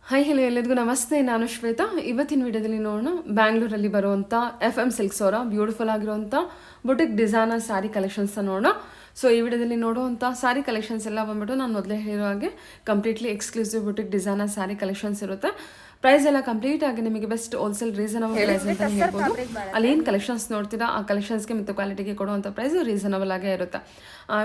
Hi hello ಎಲ್ಲರಿಗೂ ನಮಸ್ತೆ. ನಾನು ಶ್ವೇತಾ. ಇವತ್ತಿನ ವಿಡಿಯೋದಲ್ಲಿ ನೋಡೋಣ ಬ್ಯಾಂಗ್ಳೂರಲ್ಲಿ ಬರುವಂಥ FM ಸಿಲ್ಕ್ಸ್ ಅವರ ಬ್ಯೂಟಿಫುಲ್ ಆಗಿರುವಂಥ ಬುಟಿಕ್ ಡಿಸೈನರ್ ಸ್ಯಾರಿ ಕಲೆಕ್ಷನ್ಸ್ನ ನೋಡೋಣ. ಸೊ ಈ ವಿಡಿಯೋದಲ್ಲಿ ನೋಡುವಂಥ ಸ್ಯಾರಿ ಕಲೆಕ್ಷನ್ಸ್ ಎಲ್ಲ ಬಂದ್ಬಿಟ್ಟು ನಾನು ಮೊದಲೇ ಹೇಳಿರೋ ಹಾಗೆ completely exclusive boutique designer sari collections ಇರುತ್ತೆ. ಪ್ರೈಸ್ ಎಲ್ಲ ಕಂಪ್ಲೀಟ್ ಆಗಿ ನಿಮಗೆ ಬೆಸ್ಟ್ ಹೋಲ್ಸೇಲ್ ರೀಸನಬಲ್ ಪ್ರೈಸ್ ಅಂತ ಹೇಳ್ಬೋದು. ಅಲ್ಲಿ ಏನು ಕಲೆಕ್ಷನ್ಸ್ ನೋಡ್ತೀರಾ ಆ ಕಲೆಕ್ಷನ್ಸ್ಗೆ ಮತ್ತು ಕ್ವಾಲಿಟಿಗೆ ಕೊಡುವಂಥ ಪ್ರೈಸ್ ರೀಸನಬಲ್ ಆಗೇ ಇರುತ್ತೆ.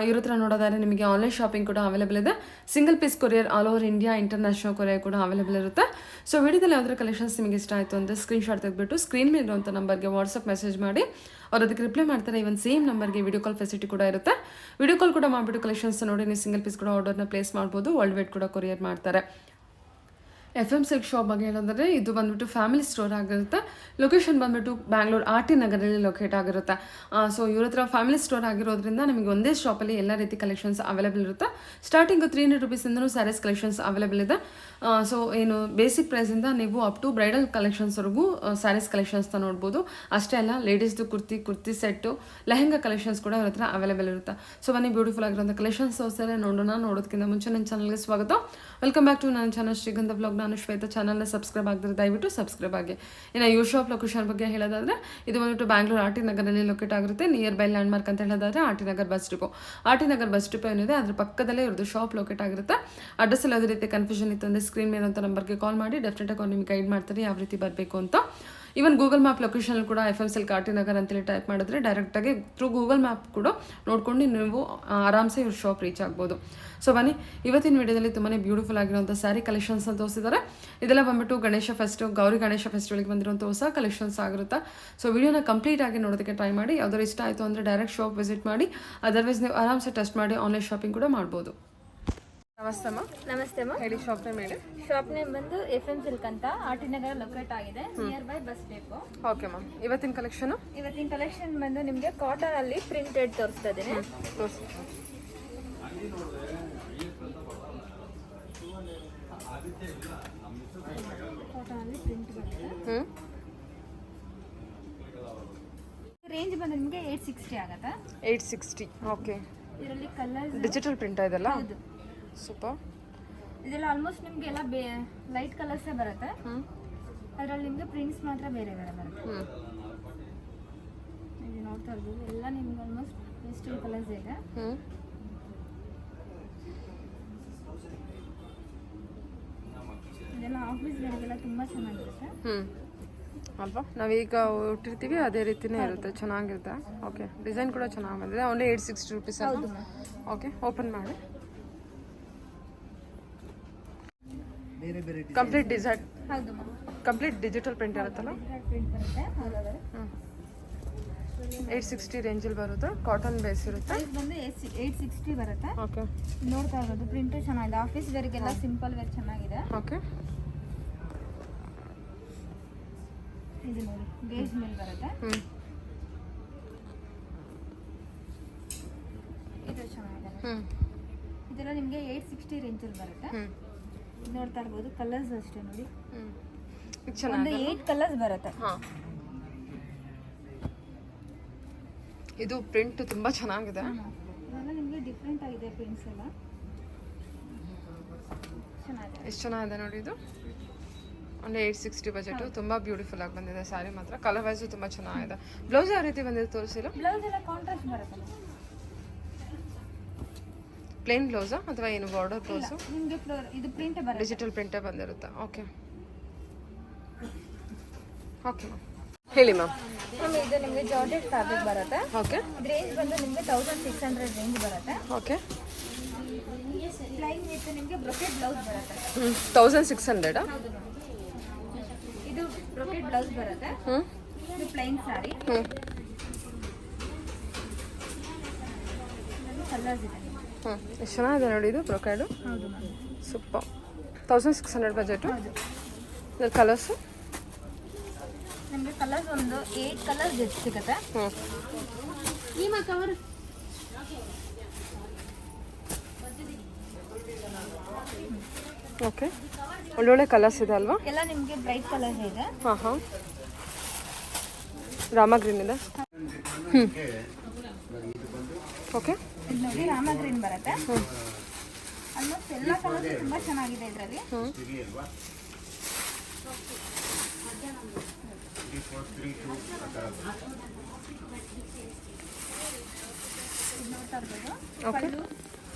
ಇವ್ರ ಹತ್ರ ನೋಡೋದಾದ್ರೆ ನಿಮಗೆ ಆನ್ಲೈನ್ ಶಾಪಿಂಗ್ ಕೂಡ ಅವೈಲೇಬಲ್ ಇದೆ. Single piece courier all over India, international courier ಕೂಡ ಅವೈಲೇಬಲ್ ಇರುತ್ತೆ. ಸೊ ವಿಡಿಯೋದಲ್ಲಿ ಯಾವ್ದಾರ ಕಲೆಕ್ಷನ್ಸ್ ನಿಮಗೆ ಇಷ್ಟ ಆಯಿತು ಅಂದರೆ ಸ್ಕ್ರೀನ್ಶಾಟ್ ತೆಗೆದುಬಿಟ್ಟು ಸ್ಕ್ರೀನ್ ಮೇಲೆ ಇರುವಂಥ ನಂಬರ್ಗೆ ವಾಟ್ಸಪ್ ಮೆಸೇಜ್ ಮಾಡಿ ಅವ್ರು ಅದಕ್ಕೆ ರಿಪ್ಲೈ ಮಾಡ್ತಾರೆ. ಇವನ್ ಸೇಮ್ ನಂಬರ್ಗೆ ವಿಡಿಯೋ ಕಾಲ್ ಫೆಸಿಲಿಟಿ ಕೂಡ ಇರುತ್ತೆ. ವಿಡಿಯೋ ಕಾಲ್ ಕೂಡ ಮಾಡಿಬಿಟ್ಟು ಕಲೆಕ್ಷನ್ಸ್ ನೋಡಿ ನೀವು ಸಿಂಗಲ್ ಪೀಸ್ ಕೂಡ ಆರ್ಡರ್ನ ಪ್ಲೇಸ್ ಮಾಡ್ಬೋದು. ವರ್ಲ್ಡ್ ವೈಡ್ ಕೂಡ ಕೊರಿಯರ್ ಮಾಡ್ತಾರೆ. FM ಸಿಲ್ಕ್ ಶಾಪ್ ಬಗ್ಗೆ ಹೇಳೋದಾದ್ರೆ ಇದು ಬಂದ್ಬಿಟ್ಟು ಫ್ಯಾಮಿಲಿ ಸ್ಟೋರ್ ಆಗಿರುತ್ತೆ. ಲೊಕೇಶನ್ ಬಂದ್ಬಿಟ್ಟು ಬ್ಯಾಂಗ್ಳೂರ್ RT ನಗರಲ್ಲಿ ಲೊಕೇಟ್ ಆಗಿರುತ್ತೆ. ಸೊ ಇವ್ರ ಹತ್ರ ಫ್ಯಾಮಿಲಿ ಸ್ಟೋರ್ ಆಗಿರೋದ್ರಿಂದ ನಿಮಗೆ ಒಂದೇ ಶಾಪಲ್ಲಿ ಎಲ್ಲ ರೀತಿ ಕಲೆಕ್ಷನ್ಸ್ ಅವೈಲೇಬಲ್ ಇರುತ್ತೆ. ಸ್ಟಾರ್ಟಿಂಗು 300 ರುಪೀಸಿಂದನೂ ಸ್ಯಾರೀಸ್ ಕಲೆಕ್ಷನ್ಸ್ ಅವೈಲೇಬಲ್ ಇದೆ. ಸೊ ಏನು ಬೇಸಿಕ್ ಪ್ರೈಸಿಂದ ನೀವು ಅಪ್ ಟು ಬ್ರೈಡಲ್ ಕಲೆಕ್ಷನ್ಸ್ವರೆಗೂ ಸ್ಯಾರೀಸ್ ಕಲೆಕ್ಷನ್ಸ್ನ ನೋಡ್ಬೋದು. ಅಷ್ಟೇ ಅಲ್ಲ, ಲೇಡೀಸ್ದು ಕುರ್ತಿ ಸೆಟ್ಟು, ಲೆಹಂಗಾ ಕಲೆಕ್ಷನ್ಸ್ ಕೂಡ ಇವ್ರ ಹತ್ರ ಅವೈಲೇಬಲ್ ಇರುತ್ತೆ. ಸೊ ಬನ್ನಿ ಬ್ಯೂಟಿಫುಲ್ ಆಗಿರೋಂಥ ಕಲೆಕ್ಷನ್ಸ್ ನೋಡೋದಕ್ಕಿಂತ ಮುಂಚೆ ನನ್ನ ಚಾನಲ್ಗೆ ಸ್ವಾಗತ. ವೆಲ್ಕಮ್ ಬ್ಯಾಕ್ ಟು ನನ್ನ ಚಾನಲ್ ಶ್ರೀಗಂಧ ಬ್ಲಾಗ್. ನಾನು ಶ್ವೇತಾ. ಚಾನಲ್ನ ಸಬ್ಸ್ಕ್ರೈಬ್ ಆಗಿದ್ರೆ ದಯವಿಟ್ಟು ಸಬ್ಸ್ಕ್ರೈಬ್ ಆಗಿ. ಇನ್ನು ಇವ್ರ ಶಾಪ್ ಲೊಕೇಶನ್ ಬಗ್ಗೆ ಹೇಳೋದಾದ್ರೆ ಇದು ಬಂದ್ಬಿಟ್ಟು ಬ್ಯಾಂಗ್ಳೂರ್ RT ನಗರಲ್ಲಿ ಲೊಕೇಟ್ ಆಗಿರುತ್ತೆ. ನಿಯರ್ ಬೈ ಲ್ಯಾಂಡ್ ಮಾರ್ಕ್ ಅಂತ ಹೇಳೋದಾದ್ರೆ RT Nagar bus depot. RT Nagar bus depot ಏನಿದೆ ಅದ್ರ ಪಕ್ಕದಲ್ಲೇ ಇವ್ರದ್ದು ಶಾಪ್ ಲೊಕೇಟ್ ಆಗಿರುತ್ತೆ. ಅಡ್ರೆಸ್ ಎಲ್ಲ ಯಾವುದೇ ರೀತಿ ಕನ್ಫ್ಯೂಷನ್ ಇತ್ತು ಅಂದರೆ ಸ್ಕ್ರೀನ್ ಮೇಲೆ ಅಂತ ನಂಬರ್ಗೆ ಕಾಲ್ ಮಾಡಿ ಡೆಫಿನೆಟಾಗಿ ಅವ್ರು ನಿಮ್ಗೆ ಗೈಡ್ ಮಾಡ್ತಾರೆ ಯಾವ ರೀತಿ ಬರಬೇಕು ಅಂತ. ಈವನ್ ಗೂಗಲ್ ಮ್ಯಾಪ್ ಲೊಕೇಶನ್ ಕೂಡ FM ಸಿಲ್ಕ್ RT ನಗರ್ ಅಂತೇಳಿ ಟೈಪ್ ಮಾಡಿದ್ರೆ ಡೈರೆಕ್ಟಾಗಿ ಥ್ರೂ ಗೂಗಲ್ ಮ್ಯಾಪ್ ಕೂಡ ನೋಡ್ಕೊಂಡು ನೀವು ಆರಾಮ್ಸೆ ಇವ್ರ ಶಾಪ್ ರೀಚ್ ಆಗ್ಬೋದು. ಸೊ ಬನ್ನಿ ಇವತ್ತಿನ ವಿಡಿಯೋದಲ್ಲಿ ತುಂಬಾ ಬ್ಯೂಟಿಫುಲ್ ಆಗಿರುವಂಥ ಸ್ಯಾರಿ ಕಲೆಕ್ಷನ್ಸ್ ಅಂತ ತೋರಿಸಿದ್ದಾರೆ. ಇದೆಲ್ಲ ಬಂದ್ಬಿಟ್ಟು ಗೌರಿ ಗಣೇಶ ಫೆಸ್ಟಿವಲ್ಗೆ ಬಂದಿರುವಂಥ ಹೊಸ ಕಲೆಕ್ಷನ್ಸ್ ಆಗಿರುತ್ತೆ. ಸೊ ವಿಡಿಯೋನ ಕಂಪ್ಲೀಟ್ ಆಗಿ ನೋಡೋದಕ್ಕೆ ಟ್ರೈ ಮಾಡಿ. ಯಾವ್ದಾದ್ರು ಇಷ್ಟ ಆಯಿತು ಅಂದರೆ ಡೈರೆಕ್ಟ್ ಶಾಪ್ ವಿಸಿಟ್ ಮಾಡಿ. ಅದರ್ವೈಸ್ ನೀವು ಆರಾಮ್ಸೆ ಟೆಸ್ಟ್ ಮಾಡಿ ಆನ್ಲೈನ್ ಶಾಪಿಂಗ್ ಕೂಡ ಮಾಡ್ಬೋದು. ನಮಸ್ತೆ ಅಮ್ಮ. ನಮಸ್ತೆ ಅಮ್ಮ. ಹೇಳಿ ಶಾಪ್ ನೇಮ್ ಹೇಳಿ. ಶಾಪ್ ನೇಮ್ ಬಂದು FM ಸಿಲ್ಕ್ ಅಂತ RT ನಗರ ಲೊಕೇಟ್ ಆಗಿದೆ, near by bus depot. Okay ma'am. ಇವತ್ತಿನ ಕಲೆಕ್ಷನ್ ಬಂದು ನಿಮಗೆ ಕಾಟನ್ ಅಲ್ಲಿ ಪ್ರಿಂಟೆಡ್ ತೋರಿಸ್ತಾ ಇದ್ದೀನಿ. ಕಾಟನ್ ಅಲ್ಲಿ ಪ್ರಿಂಟ್ ಬರುತ್ತೆ. ರೇಂಜ್ ಬಂದು ನಿಮಗೆ 860 ಆಗುತ್ತೆ. 860. ಓಕೆ. ಇದರಲ್ಲಿ ಕಲರ್ ಡಿಜಿಟಲ್ ಪ್ರಿಂಟ್ ಇದೆಲ್ಲ. ಹೌದು. ಸೂಪರ್. ಇದೆಲ್ಲ ಆಲ್ಮೋಸ್ಟ್ ನಿಮಗೆ ಎಲ್ಲ ಲೈಟ್ ಕಲರ್ಸೇ ಬರುತ್ತೆ. ಅದರಲ್ಲಿ ನಿಮಗೆ ಪ್ರಿಂಟ್ಸ್ ಮಾತ್ರ ಬೇರೆ ಬೇರೆ ಬರುತ್ತೆ. ಇದು ನೋಡ್ತಾ ಇರ್ಬೋದು, ಎಲ್ಲ ನಿಮ್ಗೆ ಆಲ್ಮೋಸ್ಟ್ ಪೇಸ್ಟಲ್ ಕಲರ್ಸ್ ಇದೆ. ಇದೆಲ್ಲ ಆಫೀಸ್ ವೇರ್ಗೆಲ್ಲ ತುಂಬ ಚೆನ್ನಾಗಿರುತ್ತೆ ಅಲ್ವಾ. ನಾವೀಗ ಹುಟ್ಟಿರ್ತೀವಿ ಅದೇ ರೀತಿನೇ ಇರುತ್ತೆ, ಚೆನ್ನಾಗಿರುತ್ತೆ. ಓಕೆ. ಡಿಸೈನ್ ಕೂಡ ಚೆನ್ನಾಗಿ ಬಂದಿದೆ. Only 860 rupees. ಓಕೆ, ಓಪನ್ ಮಾಡಿ. Complete design. ಹೌದು, ಕಂಪ್ಲೀಟ್ ಡಿಜಿಟಲ್ ಪ್ರಿಂಟ್ ಇರುತ್ತಲ್ಲ. ಪ್ರಿಂಟ್ ಬರುತ್ತೆ. 860 ರೇಂಜಲ್ಲಿ ಬರುತ್ತೆ. ಕಾಟನ್ ಬೇಸ್ ಇರುತ್ತೆ. ಪ್ರೈಸ್ ಬಂದು 860 ಬರುತ್ತೆ. ಓಕೆ. ನೋಡ್ತಾ ಇರೋದು ಪ್ರಿಂಟ್ ಚೆನ್ನಾಗಿದೆ. ಆಫೀಸ್ ವೇರ್ಗೆಲ್ಲ ಸಿಂಪಲ್ ವೇರ್ ಚೆನ್ನಾಗಿದೆ. ಓಕೆ. ಇದು ನೋಡಿ, ಗೇಜ್ ಮೇಲೆ ಬರುತ್ತೆ. ಇದು ಚೆನ್ನಾಗಿದೆ. ಇದೆಲ್ಲ ನಿಮಗೆ 860 ರೇಂಜಲ್ಲಿ ಬರುತ್ತೆ. ನೋಡ್ತಾ ಇರ್ಬೋದು, ಕಲರ್ಸ್ ಅಷ್ಟೇ ನೋಡಿ. ಒಂದು 8 ಕಲರ್ಸ್ ಬರುತ್ತೆ. ಇದು ಪ್ರಿಂಟ್ ತುಂಬಾ ಚೆನ್ನಾಗಿದೆ. ಇದೆಲ್ಲ ನಿಮಗೆ ಡಿಫ್ರೆಂಟ್ ಆಗಿದೆ ಪ್ರಿಂಟ್ಸ್ ಎಲ್ಲ. ಚೆನ್ನಾಗಿದೆ. ಎಷ್ಟು ಚೆನ್ನಾಗಿದೆ ನೋಡಿ. ಇದು ಒಂದು 860 ಬಜೆಟ್. ತುಂಬಾ ಬ್ಯೂಟಿಫುಲ್ ಆಗಿ ಬಂದಿದೆ ಸ್ಯಾರಿ ಮಾತ್ರ. ಕಲರ್ ವೈಸ್ ತುಂಬಾ ಚೆನ್ನಾಗಿದೆ. ಬ್ಲೌಸ್ ಯಾವ ರೀತಿ ಬಂದಿದೆ ತೋರಿಸಿಲ್ಲ. ಬ್ಲೌಸ್ ಎಲ್ಲ ಕಾಂಟ್ರಾಸ್ಟ್ ಬರುತ್ತೆ. ಪ್ಲೇನ್ ಬ್ಲೌಸಾ ಅಥವಾ ಏನು ಬಾರ್ಡರ್ ಬ್ಲೌಸು? ನಿಮಗೆ ಇದು ಪ್ರಿಂಟ್ ಬರುತ್ತೆ. ಡಿಜಿಟಲ್ ಪ್ರಿಂಟೇ ಬಂದಿರುತ್ತೆ. ಓಕೆ. Okay ma'am. ಹೇಳಿ ಮ್ಯಾಮ್. ಇದು ನಿಮಗೆ ಜಾರ್ಜೆಟ್ ಫ್ಯಾಬ್ರಿಕ್ ಬರುತ್ತೆ. ಓಕೆ. ರೇಂಜ್ ಬಂದು ನಿಮಗೆ 1600 ರೇಂಜ್ ಬರುತ್ತೆ. ಓಕೆ. ಪ್ಲೈನ್ ವಿತ್ ನಿಮಗೆ ಬ್ರೊಕೆಟ್ ಬ್ಲೌಸ್ ಬರುತ್ತೆ. 1600. ಇದು ಬ್ರೊಕೆಟ್ ಬ್ಲೌಸ್ ಬರುತ್ತೆ. ಇದು ಪ್ಲೈನ್ ಸ್ಯಾರಿ. ಕಲರ್ಸ್ ಇದೆ. ಎಷ್ಟು ಚೆನ್ನಾಗಿದೆ ನೋಡಿ. ಇದು ಬ್ರೊಕೆಡು. ಹೌದು ಮ್ಯಾಮ್. ಸೂಪರ್. 1600 ಬಜೆಟು. ಇದು ಕಲರ್ಸು ನಮಗೆ ಕಲರ್ಸ್ ಒಂದು 8 ಕಲರ್ಸ್ ಸಿಗುತ್ತೆ. Cover okay. ಒಳ್ಳೊಳ್ಳೆ ಕಲರ್ಸ್ ಇದೆ ಅಲ್ವಾ. ಎಲ್ಲ ನಿಮಗೆ ಬ್ರೈಟ್ ಕಲರ್ಸ್ ಇದೆ. ಹಾಂ. ರಾಮ ಗ್ರೀನ್ ಇದೆ. ಓಕೆ. ಇದು ನೋಡಿ, ರಾಮ ಗ್ರೀನ್ ಬರುತ್ತೆ. ಆಲ್ಮೋಸ್ಟ್ ಎಲ್ಲ ಕಲರ್ಸ್ ತುಂಬಾ ಚೆನ್ನಾಗಿದೆ ಇದರಲ್ಲಿ. ಇದು ನೋಡ್ತಾ ಇರ್ಬೋದು. ಓಕೆ, ಪಲ್ಲು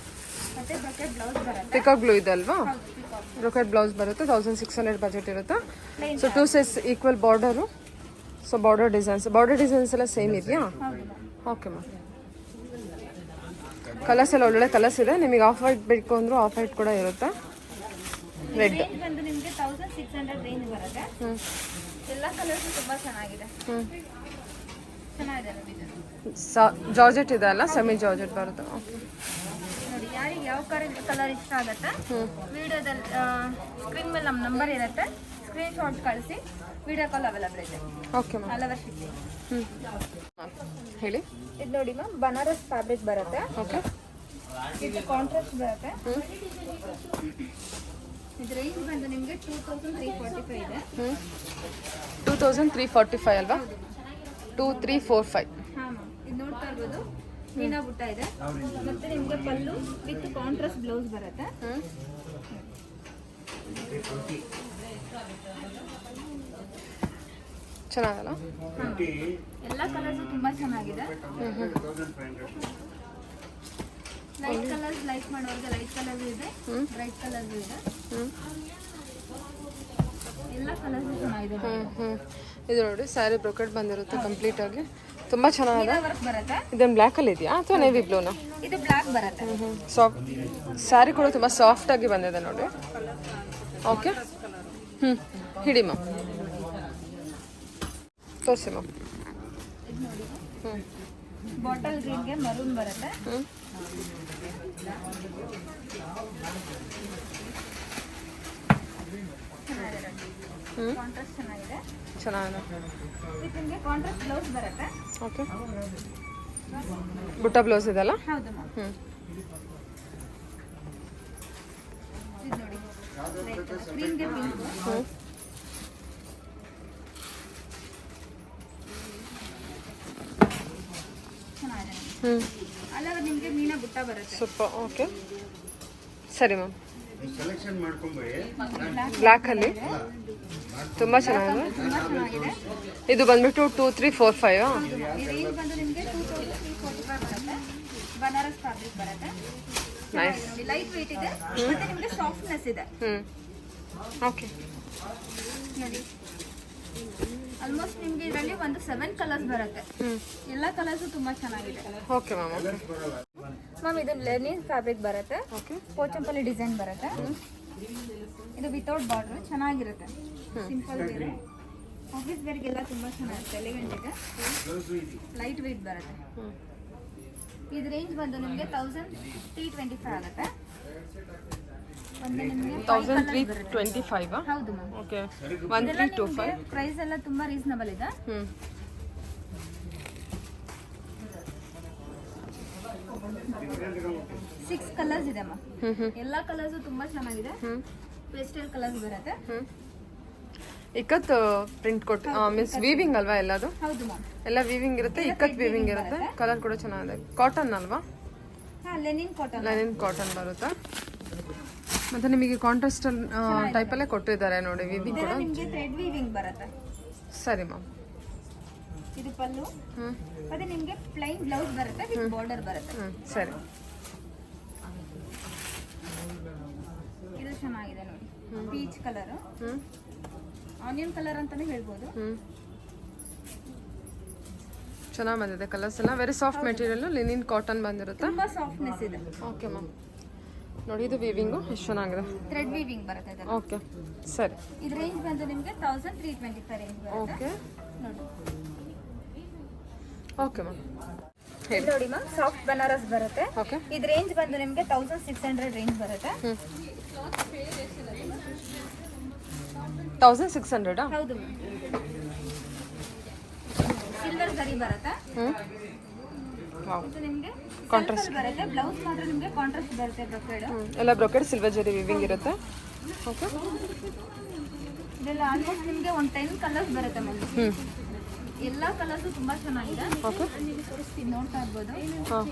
ಮತ್ತೆ ಬ್ರೊಕೆಟ್ ಬ್ಲೌಸ್ ಬರುತ್ತೆ. ಪಿಕಾಕ್ ಬ್ಲೂ ಇದೆ ಅಲ್ವಾ? ಹೌದು, peacock. ಬ್ರೊಕೆಟ್ ಬ್ಲೌಸ್ ಬರುತ್ತೆ, 1600 ಬಜೆಟ್ ಇರುತ್ತೆ. Plain so 2 sides equal border. So border designs ಎಲ್ಲ ಸೇಮ್ ಇದೆಯಾ? ಹೌದು ಮ್ಯಾಮ್. Okay ma'am. ಕಲರ್ಸ್ ಎಲ್ಲ ಒಳ್ಳೊಳ್ಳೆ ಕಲರ್ಸ್ ಇದೆ. ನಿಮಗೆ ಆಫ್ ವೈಟ್ ಬೇಕು ಅಂದರೂ ಆಫ್ ವೈಟ್ ಕೂಡ ಇರುತ್ತೆ. ರೆಡ್ ರೇಂಜ್ ಬಂದು ನಿಮಗೆ 1600 ರೇಂಜ್ ಬರುತ್ತೆ. ಎಲ್ಲ ಕಲರ್ಸ್ ತುಂಬಾ ಚೆನ್ನಾಗಿದೆ. ಚೆನ್ನಾಗಿದೆ ನೋಡಿ ಇದು. ಜಾರ್ಜೆಟ್ ಇದೆ ಅಲ್ಲ, ಸೆಮಿ ಜಾರ್ಜೆಟ್ ಬರುತ್ತೆ. ಓಕೆ, ನೋಡಿ ಯಾರಿಗೆ ಯಾವ ಕಲರ್ ಇಷ್ಟ ಆಗುತ್ತೆ ವಿಡಿಯೋದಲ್ಲಿ ಸ್ಕ್ರೀನ್ ಮೇಲೆ ನಮ್ಮ ನಂಬರ್ ಇರುತ್ತೆ, ಸ್ಕ್ರೀನ್ ಶಾಟ್ ಕಳಿಸಿ. ವಿಡಿಯೋ ಕಾಲ್ ಅವೈಲಬಲ್ ಇದೆ. Okay ma'am. ಹಲವಾರು ಸಿಗ್ತೀವಿ. ಹೇಳಿ. ಇದು ನೋಡಿ ಮ್ಯಾಮ್, ಬನಾರಸ್ ಫ್ಯಾಬ್ರಿಕ್ ಬರುತ್ತೆ. ಓಕೆ, ಇದು ಕಾಂಟ್ರಾಸ್ಟ್ ಬರುತ್ತೆ. ಇದು ರೇಂಜ್ ಬಂದು ನಿಮಗೆ 2345 ಇದೆ. 2345 ಅಲ್ವಾ? 2345. ಹಾಂ ಮ್ಯಾಮ್, ಇದು ನೋಡ್ತಾ ಇರ್ಬೋದು, ಮೀನಾ ಬುಟ್ಟ ಇದೆ. ಮತ್ತೆ ನಿಮಗೆ ಪಲ್ಲು ವಿತ್ ಕಾಂಟ್ರಾಸ್ಟ್ ಬ್ಲೌಸ್ ಬರುತ್ತೆ. ಚೆನ್ನಾಗಲ್ಲ? ಎಲ್ಲ ಕಲರ್ಸ್ ತುಂಬಾ ಚೆನ್ನಾಗಿದೆ. ಲೈಟ್ ಕಲರ್ಸ್ ಲೈಕ್ ಮಾಡೋರಿಗೆ ಲೈಟ್ ಕಲರ್ ಇದೆ, ಬ್ರೈಟ್ ಕಲರ್ ಇದೆ. ಎಲ್ಲ ಕಲರ್ಸ್ ಚೆನ್ನಾಗಿದೆ. ಇದು ನೋಡಿ, ಸ್ಯಾರಿ ಬ್ರೊಕೆಟ್ ಬಂದಿರುತ್ತೆ ಕಂಪ್ಲೀಟ್ ಆಗಿ. ತುಂಬ ಚೆನ್ನಾಗಿದೆ. ವರ್ಕ್ ಬರುತ್ತೆ. ಇದೊಂದು ಬ್ಲ್ಯಾಕಲ್ಲಿ ಇದೆಯಾ ಅಥವಾ ನೇವಿ ಬ್ಲೂನಾ? ಇದು ಬ್ಲಾಕ್ ಬರುತ್ತೆ. ಸಾಫ್ಟ್ ಸ್ಯಾರಿ ಕೂಡ ತುಂಬ ಸಾಫ್ಟಾಗಿ ಬಂದಿದೆ ನೋಡಿ. ಓಕೆ, ಹಿಡಿ ಮ್ಯಾಮ್, ತೋರಿಸಿ ಮ್ಯಾಮ್. ಇದು ನೋಡಿ, ಬಾಟಲ್ ಗ್ರೀನ್ಗೆ ಮರೂನ್ ಬರುತ್ತೆ. ಕಾಂಟ್ರಾಸ್ಟ್ ಚೆನ್ನಾಗಿದೆ. ಚೆನ್ನಾಗಿದೆ. ವಿತ್ ನಿಮಗೆ ಕಾಂಟ್ರಾಸ್ಟ್ ಬ್ಲೌಸ್ ಬರುತ್ತೆ. ಓಕೆ, ಬುಟ್ಟ ಬ್ಲೌಸ್ ಇದೆಲ್ಲ? ಹೌದು ಮ್ಯಾಮ್. ಇದು ನೋಡಿ, ಗ್ರೀನ್ಗೆ ಪಿಂಕ್. ಚೆನ್ನಾಗಿದೆ. ಅಲ್ಲವ ನಿಮಗೆ ಮೀನಾ ಬುಟ್ಟ ಬರುತ್ತೆ. ಸೂಪರ್. ಓಕೆ, ಸರಿ ಮ್ಯಾಮ್. ಸೆಲೆಕ್ಷನ್ ಮಾಡ್ಕೊಂಡ್ರೆ ಬ್ಲ್ಯಾಕಲ್ಲಿ ತುಂಬ ಚೆನ್ನಾಗಿದೆ. ತುಂಬಾ ಚೆನ್ನಾಗಿದೆ. ಇದು ಬಂದ್ಬಿಟ್ಟು 2345. ಈ ರೇಂಜ್ ಬಂದು ನಿಮಗೆ 2345 ಬರುತ್ತೆ. ಬನಾರಸ್ ಫ್ಯಾಬ್ರಿಕ್ ಬರುತ್ತೆ. ನೈಸ್. ನೋಡಿ, ಲೈಟ್ ವೇಟ್ ಇದೆ ಮತ್ತೆ ನಿಮಗೆ ಸಾಫ್ಟ್ನೆಸ್ ಇದೆ. ಓಕೆ, ನೋಡಿ ಆಲ್ಮೋಸ್ಟ್ ನಿಮಗೆ ಇದರಲ್ಲಿ ಒಂದು 7 ಕಲರ್ಸ್ ಬರುತ್ತೆ. ಎಲ್ಲ ಕಲರ್ಸು ತುಂಬಾ ಚೆನ್ನಾಗಿದೆ. Okay ma'am. ಓಕೆ ಮ್ಯಾಮ್, ಇದು ಲೆನಿನ್ ಫ್ಯಾಬ್ರಿಕ್ ಬರುತ್ತೆ. ಓಕೆ, ಪೋಚಂಪಲ್ಲಿ ಡಿಸೈನ್ ಬರುತ್ತೆ. ಇದು ವಿತೌಟ್ ಬಾರ್ಡರ್ ಚೆನ್ನಾಗಿರುತ್ತೆ. ಸಿಂಪಲ್ ವೇರ್, ಆಫೀಸ್ ವೇರ್ಗೆಲ್ಲ ತುಂಬಾ ಚೆನ್ನಾಗಿರುತ್ತೆ. ಎಲಿಗೆಂಟ್ ಇದೆ, ಲೈಟ್ ವೇಟ್ ಬರುತ್ತೆ. ಇದು ರೇಂಜ್ ಬಂದು ನಿಮಗೆ 1325 ಆಗುತ್ತೆ. ಒಂದು ನಿಮಗೆ 1325. ಹೌದು ಮ್ಯಾಮ್. ಓಕೆ, 1325. ಪ್ರೈಸ್ ಎಲ್ಲ ತುಂಬಾ ರೀಸನಬಲ್ ಇದೆ. 6 ಕಲರ್ಸ್ ಇದೆ ಮ್ಯಾಮ್. ಎಲ್ಲ ಕಲರ್ಸು ತುಂಬಾ ಚೆನ್ನಾಗಿದೆ. ಪೇಸ್ಟಲ್ ಕಲರ್ಸ್ ಬರುತ್ತೆ. ಇಕ್ಕತ್ ಪ್ರಿಂಟ್ ಕೊಟ್ಟು ಮೀನ್ಸ್ ವೀವಿಂಗ್ ಅಲ್ವಾ ಎಲ್ಲದು? ಹೌದು ಮ್ಯಾಮ್. ಎಲ್ಲ ವೀವಿಂಗ್ ಇರುತ್ತೆ, ಇಕ್ಕತ್ ವೀವಿಂಗ್ ಇರುತ್ತೆ. ಕಲರ್ ಕೂಡ ಚೆನ್ನಾಗಿದೆ. ಕಾಟನ್ ಅಲ್ವಾ? ಹಾಂ, ಲೆನಿನ್ ಕಾಟನ್. ಲೈನಿನ್ ಕಾಟನ್ ಬರುತ್ತೆ. ಮತ್ತೆ ನಿಮಗೆ ಕಾಂಟ್ರಾಸ್ಟ್ ಟೈಪಲ್ಲೇ ಕೊಟ್ಟಿದ್ದಾರೆ ನೋಡಿ, ವೀವಿಂಗ್ ಕೂಡ. ನಿಮಗೆ ಥ್ರೆಡ್ ವೀವಿಂಗ್ ಬರುತ್ತೆ. ಸರಿ ಮ್ಯಾಮ್. ಇದು ಪಲ್ಲು, ಮತ್ತೆ ನಿಮಗೆ ಪ್ಲೈನ್ ಬ್ಲೌಸ್ ಬರುತ್ತೆ ವಿತ್ ಬಾರ್ಡರ್ ಬರುತ್ತೆ. ಸರಿ. ಇದು ಚೆನ್ನಾಗಿದೆ ನೋಡಿ, ಪೀಚ್ ಕಲರ್, ಆನಿಯನ್ ಕಲರ್ ಅಂತಾನೆ ಹೇಳ್ಬೋದು. ಚೆನ್ನಾಗಿ ಬಂದಿದೆ ಕಲರ್ಸ್ ಎಲ್ಲ. Very soft material, linen cotton ಬಂದಿರುತ್ತೆ. ತುಂಬಾ ಸಾಫ್ಟ್ನೆಸ್ ಇದೆ. ಓಕೆ ಮ್ಯಾಮ್, ನೋಡಿ ಇದು ವೀವಿಂಗು ಎಷ್ಟು ಚೆನ್ನಾಗಿದೆ. ಥ್ರೆಡ್ ವೀವಿಂಗ್ ಬರುತ್ತೆ ಇದರಲ್ಲಿ. ಓಕೆ, ಸರಿ. ಇದು ರೇಂಜ್ ಬಂದು ನಿಮಗೆ 1325 ರೇಂಜ್ ಬರುತ್ತೆ. ಓಕೆ, ನೋಡಿ. Okay ma'am. ಇದು ನೋಡಿ ಮ್ಯಾಮ್, ಸಾಫ್ಟ್ ಬನಾರಸ್ ಬರುತ್ತೆ. ಓಕೆ, ಇದು ರೇಂಜ್ ಬಂದು ನಿಮಗೆ 1600 ರೇಂಜ್ ಬರುತ್ತೆ. 1600. ಹೌದು ಮ್ಯಾಮ್. ಸಿಲ್ವರ್ ಗರಿ ಬರುತ್ತೆ. ಇದು ನಿಮಗೆ ಕಾಂಟ್ರಾಸ್ಟ್ ಬರುತ್ತೆ. ಬ್ಲೌಸ್ ಮಾತ್ರ ನಿಮಗೆ ಕಾಂಟ್ರಾಸ್ಟ್ ಬರುತ್ತೆ. ಬ್ರೊಕೆಡ್ ಎಲ್ಲ ಬ್ರೊಕೆಡ್ ಸಿಲ್ವರ್ ಜರಿ ವೀವಿಂಗ್ ಇರುತ್ತೆ. ಓಕೆ, ಇದೆಲ್ಲ ಆಲ್ಮೋಸ್ಟ್ ನಿಮಗೆ ಒಂದು 10 ಕಲರ್ಸ್ ಬರುತ್ತೆ ಮ್ಯಾಮ್. ಎಲ್ಲ ಕಲರ್ಸು ತುಂಬಾ ಚೆನ್ನಾಗಿದೆ. ಓಕೆ, ಇದು ನೋಡ್ತಾ ಇರ್ಬೋದು. ಹಾಂ,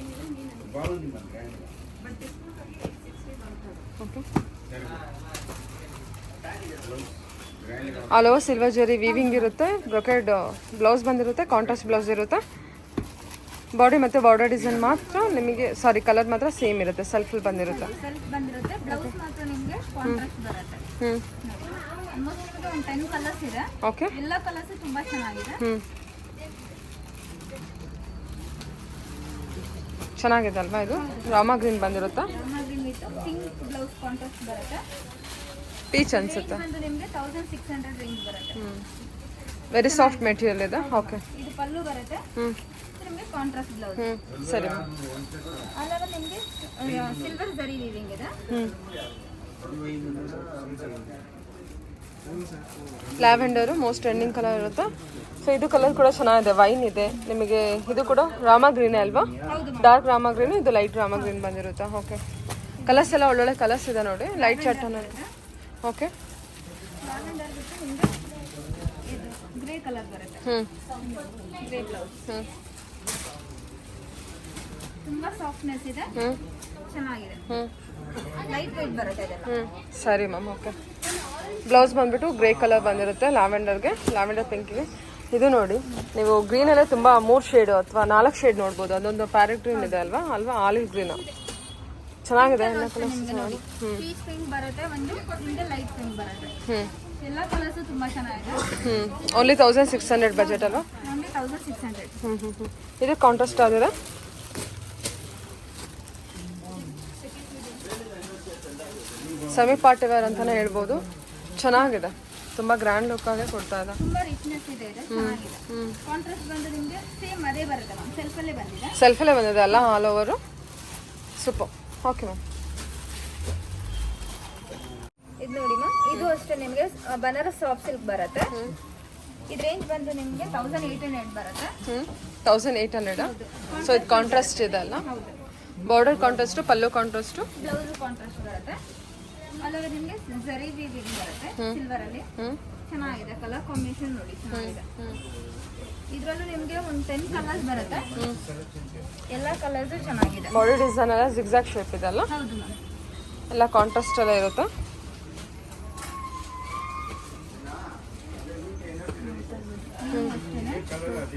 ಓಕೆ, ಆಲ್ ಓವರ್ ಸಿಲ್ವರ್ ಜರಿ ವೀವಿಂಗ್ ಇರುತ್ತೆ, ಬ್ರೊಕೆಡ್ ಬ್ಲೌಸ್ ಬಂದಿರುತ್ತೆ, ಕಾಂಟ್ರಾಸ್ಟ್ ಬ್ಲೌಸ್ ಇರುತ್ತೆ. ಬಾಡಿ ಮತ್ತು ಬಾರ್ಡರ್ ಡಿಸೈನ್ ಮಾತ್ರ ನಿಮಗೆ ಕಲರ್ ಮಾತ್ರ ಸೇಮ್ ಇರುತ್ತೆ, ಸೆಲ್ಫಲ್ಲಿ ಬಂದಿರುತ್ತೆ. ಸೆಲ್ಫ್ ಬಂದಿರುತ್ತೆ. ಬ್ಲೌಸ್ ಮಾತ್ರ ನಿಮಗೆ ಕಾಂಟ್ರಾಸ್ಟ್ ಬರುತ್ತೆ. ಆಲ್ಮೋಸ್ಟ್ ನಿಮಗೆ ಒಂದು 10 ಕಲರ್ಸ್ ಇದೆ. ಓಕೆ, ಎಲ್ಲ ಕಲರ್ಸ್ ತುಂಬಾ ಚೆನ್ನಾಗಿದೆ. ಚೆನ್ನಾಗಿದೆ ಅಲ್ವಾ? ಇದು ರಾಮಾ ಗ್ರೀನ್ ಬಂದಿರುತ್ತಾ? Green with pink blouse contrast ಬರುತ್ತೆ. ಪೀಚ್ ಅನ್ಸುತ್ತೆ. ಬಂದು ನಿಮಗೆ 1600 ರೇಂಜ್ ಬರುತ್ತೆ. ವೆರಿ ಸಾಫ್ಟ್ ಮೆಟೀರಿಯಲ್ ಇದೆ. ಓಕೆ, ಇದು ಪಲ್ಲು ಬರುತ್ತೆ. ನಿಮಗೆ ಕಾಂಟ್ರಾಸ್ಟ್ ಬ್ಲೌಸ್. ಸರಿ. ಅಲ್ಲೆಲ್ಲ ನಿಮಗೆ ಸಿಲ್ವರ್ ಜರಿ ವೀವಿಂಗ್ ಇದೆ. ಲ್ಯಾವೆಂಡರು ಮೋಸ್ಟ್ ಟ್ರೆಂಡಿಂಗ್ ಕಲರ್ ಇರುತ್ತೆ. ಸೊ ಇದು ಕಲರ್ ಕೂಡ ಚೆನ್ನಾಗಿದೆ, ವೈನ್ ಇದೆ ನಿಮಗೆ. ಇದು ಕೂಡ ರಾಮಾ ಗ್ರೀನೇ ಅಲ್ವಾ? ಡಾರ್ಕ್ ರಾಮಾ ಗ್ರೀನ್, ಇದು ಲೈಟ್ ರಾಮಾ ಗ್ರೀನ್ ಬಂದಿರುತ್ತೆ. ಓಕೆ, ಕಲರ್ಸ್ ಎಲ್ಲ ಒಳ್ಳೊಳ್ಳೆ ಕಲರ್ಸ್ ಇದೆ ನೋಡಿ. ಲೈಟ್ ಚಟನ್. ಓಕೆ, ಲ್ಯಾವೆಂಡರ್ ಬಿಟ್ಟು ನಿಮಗೆ ಇದು ಗ್ರೇ ಕಲರ್ ಬರುತ್ತೆ. Grey blouse. ತುಂಬಾ ಸಾಫ್ಟ್ನೆಸ್ ಇದೆ, ಚೆನ್ನಾಗಿದೆ. ಲೈಟ್ ವೇಟ್ ಬರುತ್ತೆ ಇದೆಲ್ಲ. ಸರಿ ಮ್ಯಾಮ್. ಓಕೆ, ಬ್ಲೌಸ್ ಬಂದ್ಬಿಟ್ಟು ಗ್ರೇ ಕಲರ್ ಬಂದಿರುತ್ತೆ, ಲ್ಯಾವೆಂಡರ್ಗೆ, ಲ್ಯಾವೆಂಡರ್ ಪಿಂಕ್ಗೆ. ಇದು ನೋಡಿ, ನೀವು ಗ್ರೀನಲ್ಲೇ ತುಂಬ 3 ಶೇಡು ಅಥವಾ 4 ಶೇಡ್ ನೋಡ್ಬೋದು. ಅದೊಂದು ಪ್ಯಾರೆಟ್ ಗ್ರೀನ್ ಇದೆ ಅಲ್ವಾ? ಆಲಿವ್ ಗ್ರೀನ್ ಚೆನ್ನಾಗಿದೆ. ಎಲ್ಲ ಕಲರ್ಸ್ ಪೀಚ್ ಪಿಂಕ್ ಬರುತ್ತೆ, ಒಂದು ನಿಮಗೆ ಲೈಟ್ ಪಿಂಕ್ ಬರುತ್ತೆ. ಎಲ್ಲ ಕಲರ್ಸ್ ತುಂಬಾ ಚೆನ್ನಾಗಿದೆ. ಓನ್ಲಿ 1600 ಬಜೆಟ್ ಅಲ್ವಾ? ಓನ್ಲಿ 1600. ಇದು ಕಾಂಟ್ರಾಸ್ಟ್ ಆಗಿದೆ. ಸೆಮಿ ಪಾರ್ಟಿ ವೇರ್ ಅಂತಾನೆ ಹೇಳ್ಬೋದು. ಚೆನ್ನಾಗಿದೆ, ತುಂಬಾ ಗ್ರ್ಯಾಂಡ್ ಲುಕ್ ಆಗಿ ಕೊಡ್ತಾ ಇದೆ. ತುಂಬಾ ರಿಚ್ನೆಸ್ ಇದೆ, ಚೆನ್ನಾಗಿದೆ. ಕಾಂಟ್ರಾಸ್ಟ್ ಬಂದು ನಿಮಗೆ ಸೇಮ್ ಅದೇ ಬರುತ್ತೆ ಮ್ಯಾಮ್. ಸೆಲ್ಫಲ್ಲೇ ಬಂದಿದೆ. ಸೆಲ್ಫಲ್ಲೇ ಬಂದಿದೆ ಅಲ್ಲ, all over. Super. Okay ma'am. ಇದು ನೋಡಿ ಮ್ಯಾಮ್, ಇದು ಅಷ್ಟೇ ನಿಮಗೆ ಬನಾರಸ್ ಸಾಫ್ಟ್ ಸಿಲ್ಕ್ ಬರುತ್ತೆ. ಇದು ರೇಂಜ್ ಬಂದು ನಿಮಗೆ 1800 ಬರುತ್ತೆ. 1800. ಸೊ ಇದು ಕಾಂಟ್ರಾಸ್ಟ್ ಇದೆ ಅಲ್ಲ? ಬಾರ್ಡರ್ ಕಾಂಟ್ರಾಸ್ಟು, ಪಲ್ಲು ಕಾಂಟ್ರಾಸ್ಟು, ಬ್ಲೌಸ್ ಕಾಂಟ್ರಾಸ್ಟ್ ಬರುತ್ತೆ. ಅಲ್ಲದೆ ನಿಮಗೆ ಜರಿ ವೀವಿಂಗ್ ಬರುತ್ತೆ ಸಿಲ್ವರ್ ಅಲ್ಲಿ. ಚೆನ್ನಾಗಿದೆ, ಕಲರ್ ಕಾಂಬಿನೇಷನ್ ನೋಡಿ ಚೆನ್ನಾಗಿದೆ. ಇದರಲ್ಲೂ ನಿಮಗೆ ಒಂದು 10 ಕಲರ್ಸ್ ಬರುತ್ತೆ. ಎಲ್ಲ ಕಲರ್ಸ್ ಚೆನ್ನಾಗಿದೆ. ಬಾಡಿ ಡಿಸೈನ್ ಎಲ್ಲ ಜಿಗ್ಜಾಗ್ ಶೇಪ್ ಇದೆ ಅಲ್ಲ? ಹೌದು ಮ್ಯಾಮ್. ಎಲ್ಲ ಕಾಂಟ್ರಾಸ್ಟ್ ಎಲ್ಲ ಇರುತ್ತೆ.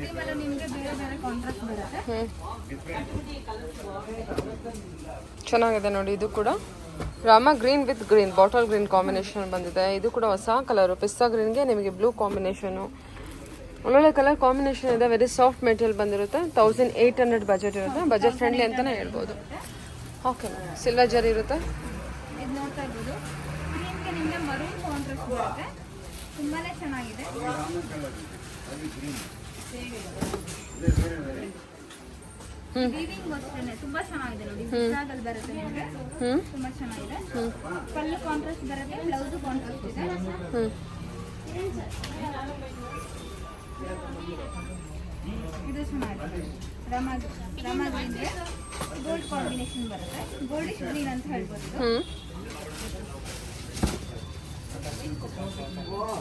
ಇದೆಲ್ಲ ನಿಮಗೆ ಬೇರೆ ಬೇರೆ ಕಾಂಟ್ರಾಸ್ಟ್ ಬರುತ್ತೆ. ಚೆನ್ನಾಗಿದೆ ನೋಡಿ. ಇದು ಕೂಡ Rama green with green, bottle green combination ಬಂದಿದೆ. ಇದು ಕೂಡ ಹೊಸ ಕಲರು, ಪಿಸ್ತಾ ಗ್ರೀನ್ಗೆ ನಿಮಗೆ ಬ್ಲೂ ಕಾಂಬಿನೇಷನು. ಒಳ್ಳೊಳ್ಳೆ ಕಲರ್ ಕಾಂಬಿನೇಷನ್ ಇದೆ. ವೆರಿ ಸಾಫ್ಟ್ ಮೆಟೀರಿಯಲ್ ಬಂದಿರುತ್ತೆ. 1800 ಬಜೆಟ್ ಇರುತ್ತೆ. ಬಜೆಟ್ ಫ್ರೆಂಡ್ಲಿ ಅಂತಲೇ ಹೇಳ್ಬೋದು. Okay ma'am. ಸಿಲ್ವರ್ ಜರಿ ಇರುತ್ತೆ. ಇದು ನೋಡ್ತಾ ಇರ್ಬೋದು, ಗ್ರೀನ್ಗೆ ನಿಮಗೆ ಮರೂನ್ ಕಾಂಟ್ರಾಸ್ಟ್ ಬರುತ್ತೆ. ತುಂಬಾನೇ ಚೆನ್ನಾಗಿದೆ. ವೀವಿಂಗ್ ಅಷ್ಟೇ ತುಂಬಾ ಚೆನ್ನಾಗಿದೆ ನೋಡಿ. ಅಲ್ಲಿ ಬರುತ್ತೆ ನಿಮಗೆ, ತುಂಬಾ ಚೆನ್ನಾಗಿದೆ. ಪಲ್ಲು ಕಾಂಟ್ರಾಸ್ಟ್ ಬರುತ್ತೆ, ಬ್ಲೌಸ್ ಕಾಂಟ್ರಾಸ್ಟ್ ಇದೆ. ಇದು ಚೆನ್ನಾಗಿದೆ. ರಾಮಾ ಗ್ರೀನ್ಗೆ ಗೋಲ್ಡ್ ಕಾಂಬಿನೇಷನ್ ಬರುತ್ತೆ. ಗೋಲ್ಡಿಶ್ ಗ್ರೀನ್ ಅಂತ ಹೇಳ್ಬೋದು.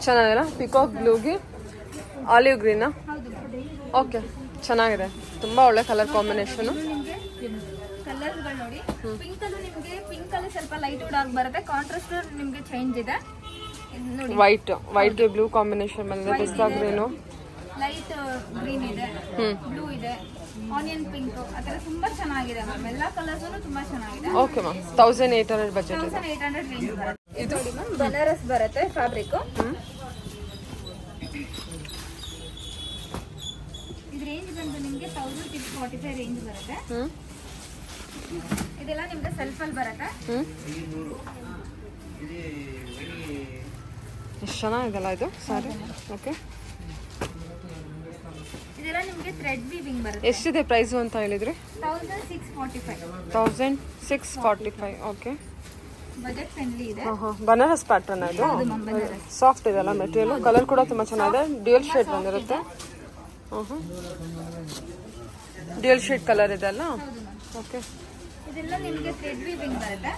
ಚೆನ್ನಾಗಿಲ್ಲ? ಪಿಕಾಕ್ ಬ್ಲೂಗೆ ಆಲಿವ್ ಗ್ರೀನಾ? ಹೌದು. ಓಕೆ, ಚೆನ್ನಾಗಿದೆ. ತುಂಬ ಒಳ್ಳೆ ಕಲರ್ ಕಾಂಬಿನೇಷನು. ನಿಮಗೆ ಕಲರ್ಸ್ಗಳು ನೋಡಿ, ಪಿಂಕ್ ಅಲ್ಲೂ ನಿಮಗೆ ಪಿಂಕ್ ಅಲ್ಲಿ ಸ್ವಲ್ಪ ಲೈಟ್ ವುಡ್ ಆಗಿ ಬರುತ್ತೆ. ಕಾಂಟ್ರಾಸ್ಟ್ ನಿಮಗೆ ಚೇಂಜ್ ಇದೆ. ನೋಡಿ, ವೈಟ್ಗೆ ಬ್ಲೂ ಕಾಂಬಿನೇಷನ್ ಬಂದಿದೆ. ಪಿಸ್ತಾ ಗ್ರೀನು, ಲೈಟ್ ಗ್ರೀನ್ ಇದೆ, ಬ್ಲೂ ಇದೆ, ಆನಿಯನ್ ಪಿಂಕ್, ಆ ಥರ ತುಂಬಾ ಚೆನ್ನಾಗಿದೆ ಮ್ಯಾಮ್. ಎಲ್ಲ ಕಲರ್ಸ್ ತುಂಬಾ ಚೆನ್ನಾಗಿದೆ. Okay ma'am. 1800 ಬಜೆಟ್ ಇದೆ. 1800 ರೇಂಜ್ ಬರುತ್ತೆ. ಇದು ನೋಡಿ ಮ್ಯಾಮ್, ಬನಾರಸ್ ಬರುತ್ತೆ ಫ್ಯಾಬ್ರಿಕ್. ಇದು ರೇಂಜ್ ಬಂದು ನಿಮಗೆ 1645 ರೇಂಜ್ ಬರುತ್ತೆ. ಇದೆಲ್ಲ ನಿಮ್ಗೆ ಸೆಲ್ಫ್ ಅಲ್ಲಿ ಬರುತ್ತೆ. ಎಷ್ಟು ಚೆನ್ನಾಗಿದೆಲ್ಲ ಇದು ಸಾರಿ. ಓಕೆ, ಇದೆಲ್ಲ ನಿಮಗೆ ಥ್ರೆಡ್ ವೀವಿಂಗ್ ಬರುತ್ತೆ. ಎಷ್ಟಿದೆ ಪ್ರೈಸು ಅಂತ ಹೇಳಿದ್ರಿ? 1645. 1645. ಓಕೆ, ಬಜೆಟ್ ಫ್ರೆಂಡ್ಲಿ ಇದೆ. ಬನಾರಸ್ ಪ್ಯಾಟರ್ನ್ ಇದು. ಸಾಫ್ಟ್ ಇದೆಲ್ಲ ಮೆಟೀರಿಯಲ್. ಕಲರ್ ಕೂಡ ತುಂಬ ಚೆನ್ನಾಗಿದೆ. ಡ್ಯೂಯಲ್ ಶೇಡ್ ಬಂದಿರುತ್ತೆ. ಡ್ಯೂಯಲ್ ಶೇಡ್ ಕಲರ್ ಇದೆ ಅಲ್ಲ? ಓಕೆ, ಇದೆಲ್ಲ ನಿಮಗೆ ಥ್ರೆಡ್ ವೀವಿಂಗ್ ಬರುತ್ತೆ.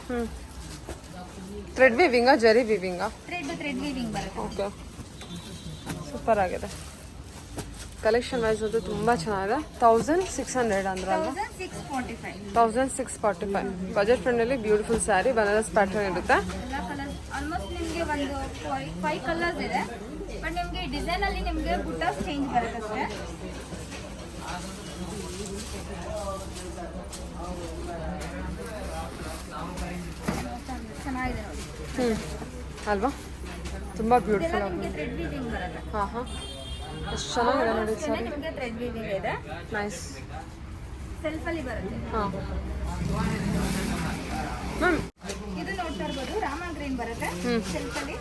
ಥ್ರೆಡ್ ವೀವಿಂಗಾ, ಜರಿ ವೀವಿಂಗಾ? ಥ್ರೆಡ್ ವೀವಿಂಗ್ ಬರುತ್ತೆ. ಓಕೆ, ಸೂಪರ್ ಆಗಿದೆ. ಕಲೆಕ್ಷನ್ ವೈಸ್ ಅದು ತುಂಬ ಚೆನ್ನಾಗಿದೆ. 1600 ಅಂದ್ರಲ್ಲ? 1645. Budget friendly beautiful sari, Banaras pattern ಇರುತ್ತೆ. ಎಲ್ಲ ಕಲರ್ ಆಲ್ಮೋಸ್ಟ್ ನಿಮಗೆ ಒಂದು 5 ಕಲರ್ಸ್ ಇದೆ. ಬಟ್ ನಿಮಗೆ ಡಿಸೈನ್ ಅಲ್ಲಿ ನಿಮಗೆ ಬುಟ್ಟಾಸ್ ಚೇಂಜ್ ಬರುತ್ತೆ ಅಷ್ಟೇ. ಚೆನ್ನಾಗಿದೆ ನೋಡಿ. ಅಲ್ವಾ, ತುಂಬ ಬ್ಯೂಟಿಫುಲ್ ಇದೆಲ್ಲ ಆಗಿ. ನಿಮಗೆ ಥ್ರೆಡ್ ವೀವಿಂಗ್ ಬರುತ್ತೆ. ಹಾಂ ಎಷ್ಟು ಚೆನ್ನಾಗಿದೆ ನೋಡಿ ಸರ್. ನಿಮಗೆ ಥ್ರೆಡ್ ವೀವಿಂಗ್ ಇದೆ. ನೈಸ್. ಸೆಲ್ಫ್ ಅಲ್ಲಿ ಬರುತ್ತೆ. ಹಾಂ ಮ್ಯಾಮ್, ಇದು ನೋಡ್ತಾ ಇರ್ಬೋದು, ರಾಮ ಗ್ರೀನ್ ಬರುತ್ತೆ ಸೆಲ್ಫ್ ಅಲ್ಲಿ.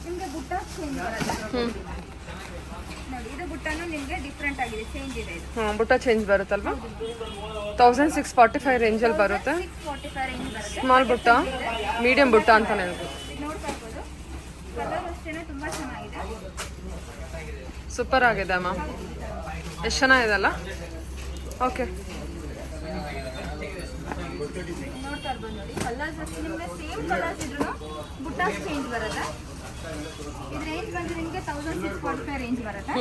ನಿಮಗೆ ಬುಟ್ಟ ಚೇಂಜ್ ಬರುತ್ತೆ ನೋಡಿ. ಇದು ಬುಟ್ಟನು ನಿಮಗೆ ಡಿಫ್ರೆಂಟ್ ಆಗಿದೆ, ಚೇಂಜ್ ಇದೆ ಇದು. ಹಾಂ, ಬುಟ್ಟ ಚೇಂಜ್ ಬರುತ್ತಲ್ವಾ. 1645 ರೇಂಜಲ್ಲಿ ಬರುತ್ತೆ. 645 ರೇಂಜ್ ಬರುತ್ತೆ. ಸ್ಮಾಲ್ ಬುಟ್ಟ, ಮೀಡಿಯಂ ಬುಟ್ಟ ಅಂತಾನೆ ಹೇಳ್ಬೋದು. ನೋಡ್ತಾ ಇರ್ಬೋದು, ಕಲರ್ ಅಷ್ಟೇನೆ ತುಂಬಾ ಚೆನ್ನಾಗಿದೆ. ಸೂಪರ್ ಆಗಿದೆ ಅಮ್ಮ, ಎಷ್ಟು ಚೆನ್ನಾಗಿದೆ ಅಲ್ಲ. ಓಕೆ, ನೋಡ್ತಾ ಇರ್ಬೋದು ನೋಡಿ, ಕಲರ್ಸ್ ಅಷ್ಟೇ ನಿಮಗೆ ಸೇಮ್ ಕಲರ್ಸ್ ಇದ್ರು ಬುಟ್ಟಾಸ್ ಚೇಂಜ್ ಬರುತ್ತೆ. ಇದು ರೇಂಜ್ ಬಂದು ನಿಮಗೆ 1645 ರೇಂಜ್ ಬರುತ್ತೆ.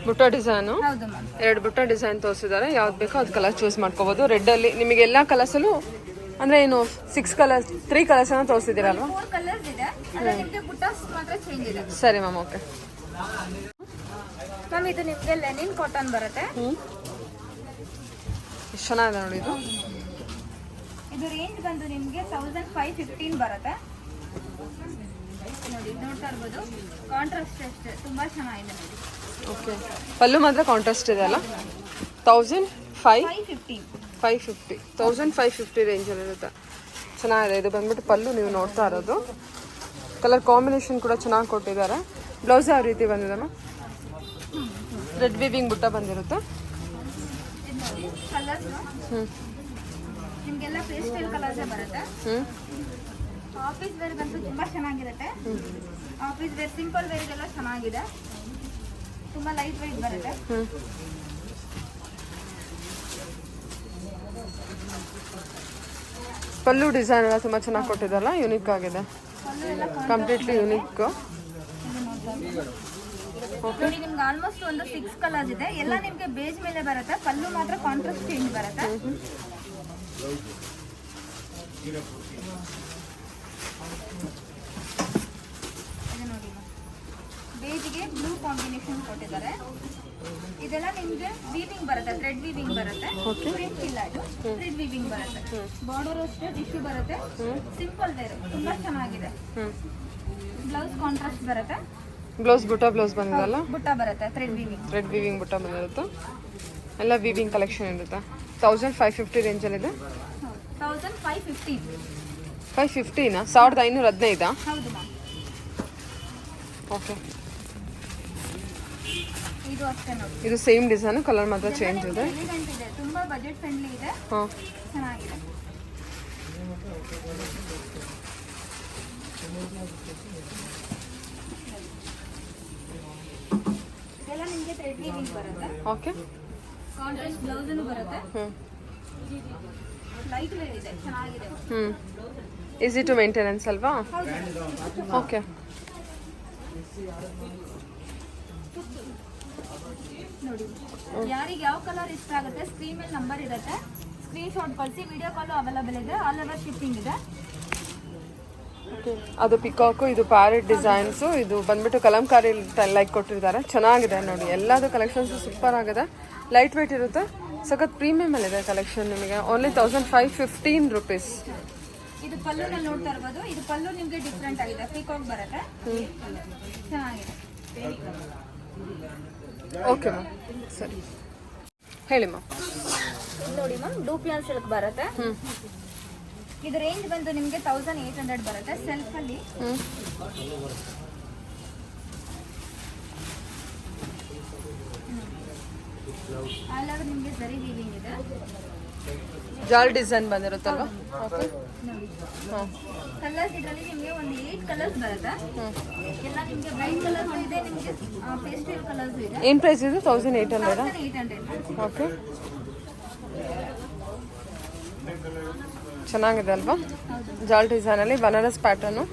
ಬುಟ್ಟ ಡಿಸೈನು ಹೌದು ಮ್ಯಾಮ್. 2 ಬುಟ್ಟ ಡಿಸೈನ್ ತೋರಿಸಿದ್ದಾರೆ. ಯಾವ್ದು ಬೇಕೋ ಅದು ಕಲರ್ ಚೂಸ್ ಮಾಡ್ಕೋಬೋದು. ರೆಡ್ಡಲ್ಲಿ ನಿಮಗೆ ಎಲ್ಲ ಕಲರ್ಸಲ್ಲೂ ಅಂದರೆ ಏನು 6 ಕಲರ್ಸ್ 3 ಕಲರ್ಸನ್ನು ತೋರಿಸಿದ್ದೀರಲ್ವಾ. 4 ಕಲರ್ಸ್ ಇದೆ, ಅಲ್ಲ ನಿಮಗೆ ಬುಟ್ಟಾಸ್ ಮಾತ್ರ ಚೇಂಜ್ ಇದೆ. ಸರಿ ಮ್ಯಾಮ್, ಓಕೆ ಮ್ಯಾಮ್. ಇದು ನಿಮಗೆ ಲೆನಿನ್ ಕಾಟನ್ ಬರುತ್ತೆ. ಎಷ್ಟು ಚೆನ್ನಾಗಿದೆ ನೋಡಿ ಇದು. ಇದು ರೇಂಜ್ ಬಂದು ನಿಮಗೆ 1515 ಬರುತ್ತೆ ನೋಡಿ. ನೋಡ್ತಾ ಇರ್ಬೋದು, ಕಾಂಟ್ರಾಸ್ಟ್ ಅಷ್ಟೇ ತುಂಬಾ ಚೆನ್ನಾಗಿದೆ ನೋಡಿ. ಓಕೆ, ಪಲ್ಲು ಮಾತ್ರ ಕಾಂಟ್ರಾಸ್ಟ್ ಇದೆ ಅಲ್ಲ. 1550 1550 ರೇಂಜಲ್ಲಿ ಇರುತ್ತೆ. ಚೆನ್ನಾಗಿದೆ. ಇದು ಬಂದ್ಬಿಟ್ಟು ಪಲ್ಲು ನೀವು ನೋಡ್ತಾ ಇರೋದು. ಕಲರ್ ಕಾಂಬಿನೇಷನ್ ಕೂಡ ಚೆನ್ನಾಗಿ ಕೊಟ್ಟಿದ್ದಾರೆ. ಬ್ಲೌಸ್ ಯಾವ ರೀತಿ ಬಂದಿದೆ ಮ್ಯಾಮ್? ರೆಡ್ ವೀವಿಂಗ್ ಬುಟ್ಟ ಬಂದಿರುತ್ತೆ. ಕಲರ್ಸ್ ನಿಮಗೆಲ್ಲ ಪೇಸ್ಟಲ್ ಕಲರ್ಸೇ ಬರುತ್ತೆ. ಆಫೀಸ್ ವೇರ್ ಬಂದು ತುಂಬಾ ಚೆನ್ನಾಗಿರುತ್ತೆ. ಆಫೀಸ್ ವೇರ್, ಸಿಂಪಲ್ ವೇರ್ಗೆಲ್ಲ ಚೆನ್ನಾಗಿದೆ. ತುಂಬಾ ಲೈಟ್ ವೆಯ್ಟ್ ಬರುತ್ತೆ. ಪಲ್ಲು ಡಿಸೈನ್ ಎಲ್ಲ ತುಂಬ ಚೆನ್ನಾಗಿ ಕೊಟ್ಟಿದ್ದಲ್ಲ, ಯುನಿಕ್ ಆಗಿದೆ. ಪಲ್ಲು ಎಲ್ಲ ಕಂಪ್ಲೀಟ್ಲಿ ಯುನಿಕ್. ನೋಡಿ, ನಿಮ್ಗೆ ಆಲ್ಮೋಸ್ಟ್ ಒಂದು 6 ಕಲರ್ಸ್ ಇದೆ. ಎಲ್ಲ ನಿಮ್ಗೆ ಬೇಸ್ ಮೇಲೆ ಬರುತ್ತೆ. ಪಲ್ಲು ಮಾತ್ರ ಕಾಂಟ್ರಾಸ್ಟ್ ಚೇಂಜ್ ಬರುತ್ತೆ. ಇದು ನೋಡಿ, ಬೇಜಿಗೆ ಬ್ಲೂ ಕಾಂಬಿನೇಷನ್ ಕೊಟ್ಟಿದ್ದಾರೆ. ಇದೆಲ್ಲ ನಿಮ್ಗೆ ವೀವಿಂಗ್ ಬರುತ್ತೆ, ಥ್ರೆಡ್ ವೀವಿಂಗ್ ಬರುತ್ತೆ. ಪ್ರಿಂಟ್ ಇಲ್ಲ, ಇದು ಥ್ರೆಡ್ ವೀವಿಂಗ್ ಬರುತ್ತೆ. ಬಾರ್ಡರ್ ಅಷ್ಟೇ ಟಿಶ್ಯೂ ಬರುತ್ತೆ. ಸಿಂಪಲ್ ವೇರ್, ತುಂಬಾ ಚೆನ್ನಾಗಿದೆ. ಬ್ಲೌಸ್ ಕಾಂಟ್ರಾಸ್ಟ್ ಬರುತ್ತೆ. ಬ್ಲೌಸ್ ಬ್ಲೌಸ್ ಬಂದಿದಲ್ಲ, ಬುಟ್ಟ ಬರುತ್ತೆ ಥ್ರೆಡ್ ವೀವಿಂಗ್. ರೆಡ್ ವೀವಿಂಗ್ ಬುಟ್ಟ ಬಂದಿರುತ್ತೆ. ಎಲ್ಲ ವೀವಿಂಗ್ ಕಲೆಕ್ಷನ್ ಇರುತ್ತೆ. 1550 ರೇಂಜಲ್ಲಿದೆ. 1550. 550ನಾ? 1515? ಹೌದು ಮ್ಯಾಮ್. ಓಕೆ, ಇದು ಅಷ್ಟೇ ನೋಡಿ. ಇದು ಸೇಮ್ ಡಿಸೈನ್, ಕಲರ್ ಮಾತ್ರ ಚೇಂಜ್ ಇದೆ. ಎಲಿಗೆಂಟ್ ಇದೆ, ತುಂಬಾ ಬಜೆಟ್ ಫ್ರೆಂಡ್ಲಿ ಇದೆ. ಹಾಂ, ಚೆನ್ನಾಗಿದೆ. ಇದೆಲ್ಲ ನಿಮಗೆ ಥ್ರೆಡ್ ವೀವಿಂಗ್ ಬರುತ್ತೆ. ಓಕೆ, ಕಾಂಟ್ರಾಸ್ಟ್ ಬ್ಲೌಸ್ ಬರುತ್ತೆ. ಲೈಟ್ ವೇರ್ ಇದೆ, ಚೆನ್ನಾಗಿದೆ. ಈಸಿ ಟು ಮೇಂಟೆನೆನ್ಸ್ ಅಲ್ವಾ? ಓಕೆ, ನೋಡಿ, ಯಾರಿಗೆ ಯಾವ ಕಲರ್ ಇಷ್ಟ ಆಗುತ್ತೆ ಸ್ಕ್ರೀನ್ ಮೇಲೆ ನಂಬರ್ ಇರುತ್ತೆ, ಸ್ಕ್ರೀನ್ ಶಾಟ್ ಕಳಿಸಿ. ವಿಡಿಯೋ ಕಾಲು ಅವೈಲೇಬಲ್ ಇದೆ, ಆಲ್ ಓವರ್ ಶಿಪ್ಪಿಂಗ್ ಇದೆ. ಓಕೆ, ಅದು ಪಿಕಾಕು, ಇದು ಪ್ಯಾರೆಟ್ ಡಿಸೈನ್ಸು, ಇದು ಬಂದ್ಬಿಟ್ಟು ಕಲಂಕಾರಿ ಲೈಕ್ ಕೊಟ್ಟಿದ್ದಾರೆ. ಚೆನ್ನಾಗಿದೆ ನೋಡಿ, ಎಲ್ಲದು ಕಲೆಕ್ಷನ್ಸ್ ಸೂಪರ್ ಆಗಿದೆ. ಲೈಟ್ ವೇಟ್ ಇರುತ್ತೆ, ಸಖತ್ ಪ್ರೀಮಿಯಮ್ ಅಲ್ಲಿ ಇದೆ ಕಲೆಕ್ಷನ್. ನಿಮಗೆ ಓನ್ಲಿ 1515 ರೂಪೀಸ್. ಇದು ಪಲ್ಲುನಲ್ಲಿ ನೋಡ್ತಾ ಇರ್ಬೋದು. ಇದು ಪಲ್ಲು ನಿಮಗೆ ಡಿಫ್ರೆಂಟ್ ಆಗಿದೆ, ಪಿಕಾಕ್ ಬರುತ್ತೆ. ಚೆನ್ನಾಗಿದೆ. ಓಕೆ ಮ್ಯಾಮ್, ಸರಿ ಹೇಳಿ ಮ್ಯಾಮ್. ನೋಡಿ ಮ್ಯಾಮ್, ಡೂಪ್ಲಿಯನ್ ಸಿಲ್ಕ್ ಬರುತ್ತೆ. ಇದು ರೇಂಜ್ ಬಂದು ನಿಮಗೆ 1800 ಬರುತ್ತೆ. ಸೆಲ್ಫ್ ಅಲ್ಲಿ ಆಲ್ ಓವರ್ ನಿಮಗೆ ಜರಿ ವೀವಿಂಗ್ ಇದೆ. ಜಾಲ್ ಡಿಸೈನ್ ಬಂದಿರುತ್ತಲ್ವಾ? ಓಕೆ, ನೋಡಿ, ಹಾಂ, ಕಲರ್ಸ್ ಇದರಲ್ಲಿ ನಿಮಗೆ ಒಂದು 8 ಕಲರ್ಸ್ ಬರುತ್ತೆ. ಎಲ್ಲ ನಿಮಗೆ ಬ್ರೈಟ್ ಕಲರ್ಸ್ ಇದೆ, ನಿಮಗೆ ಪೇಸ್ಟಲ್ ಕಲರ್ಸ್ ಇದೆ. ಏನು ಪ್ರೈಸ್ ಇದೆ? 1800? 1800. ಓಕೆ, ಚೆನ್ನಾಗಿದೆ ಅಲ್ವಾ? ಜಾಲ್ ಡಿಸೈನಲ್ಲಿ ಬನಾರಸ್ ಪ್ಯಾಟರ್ನು.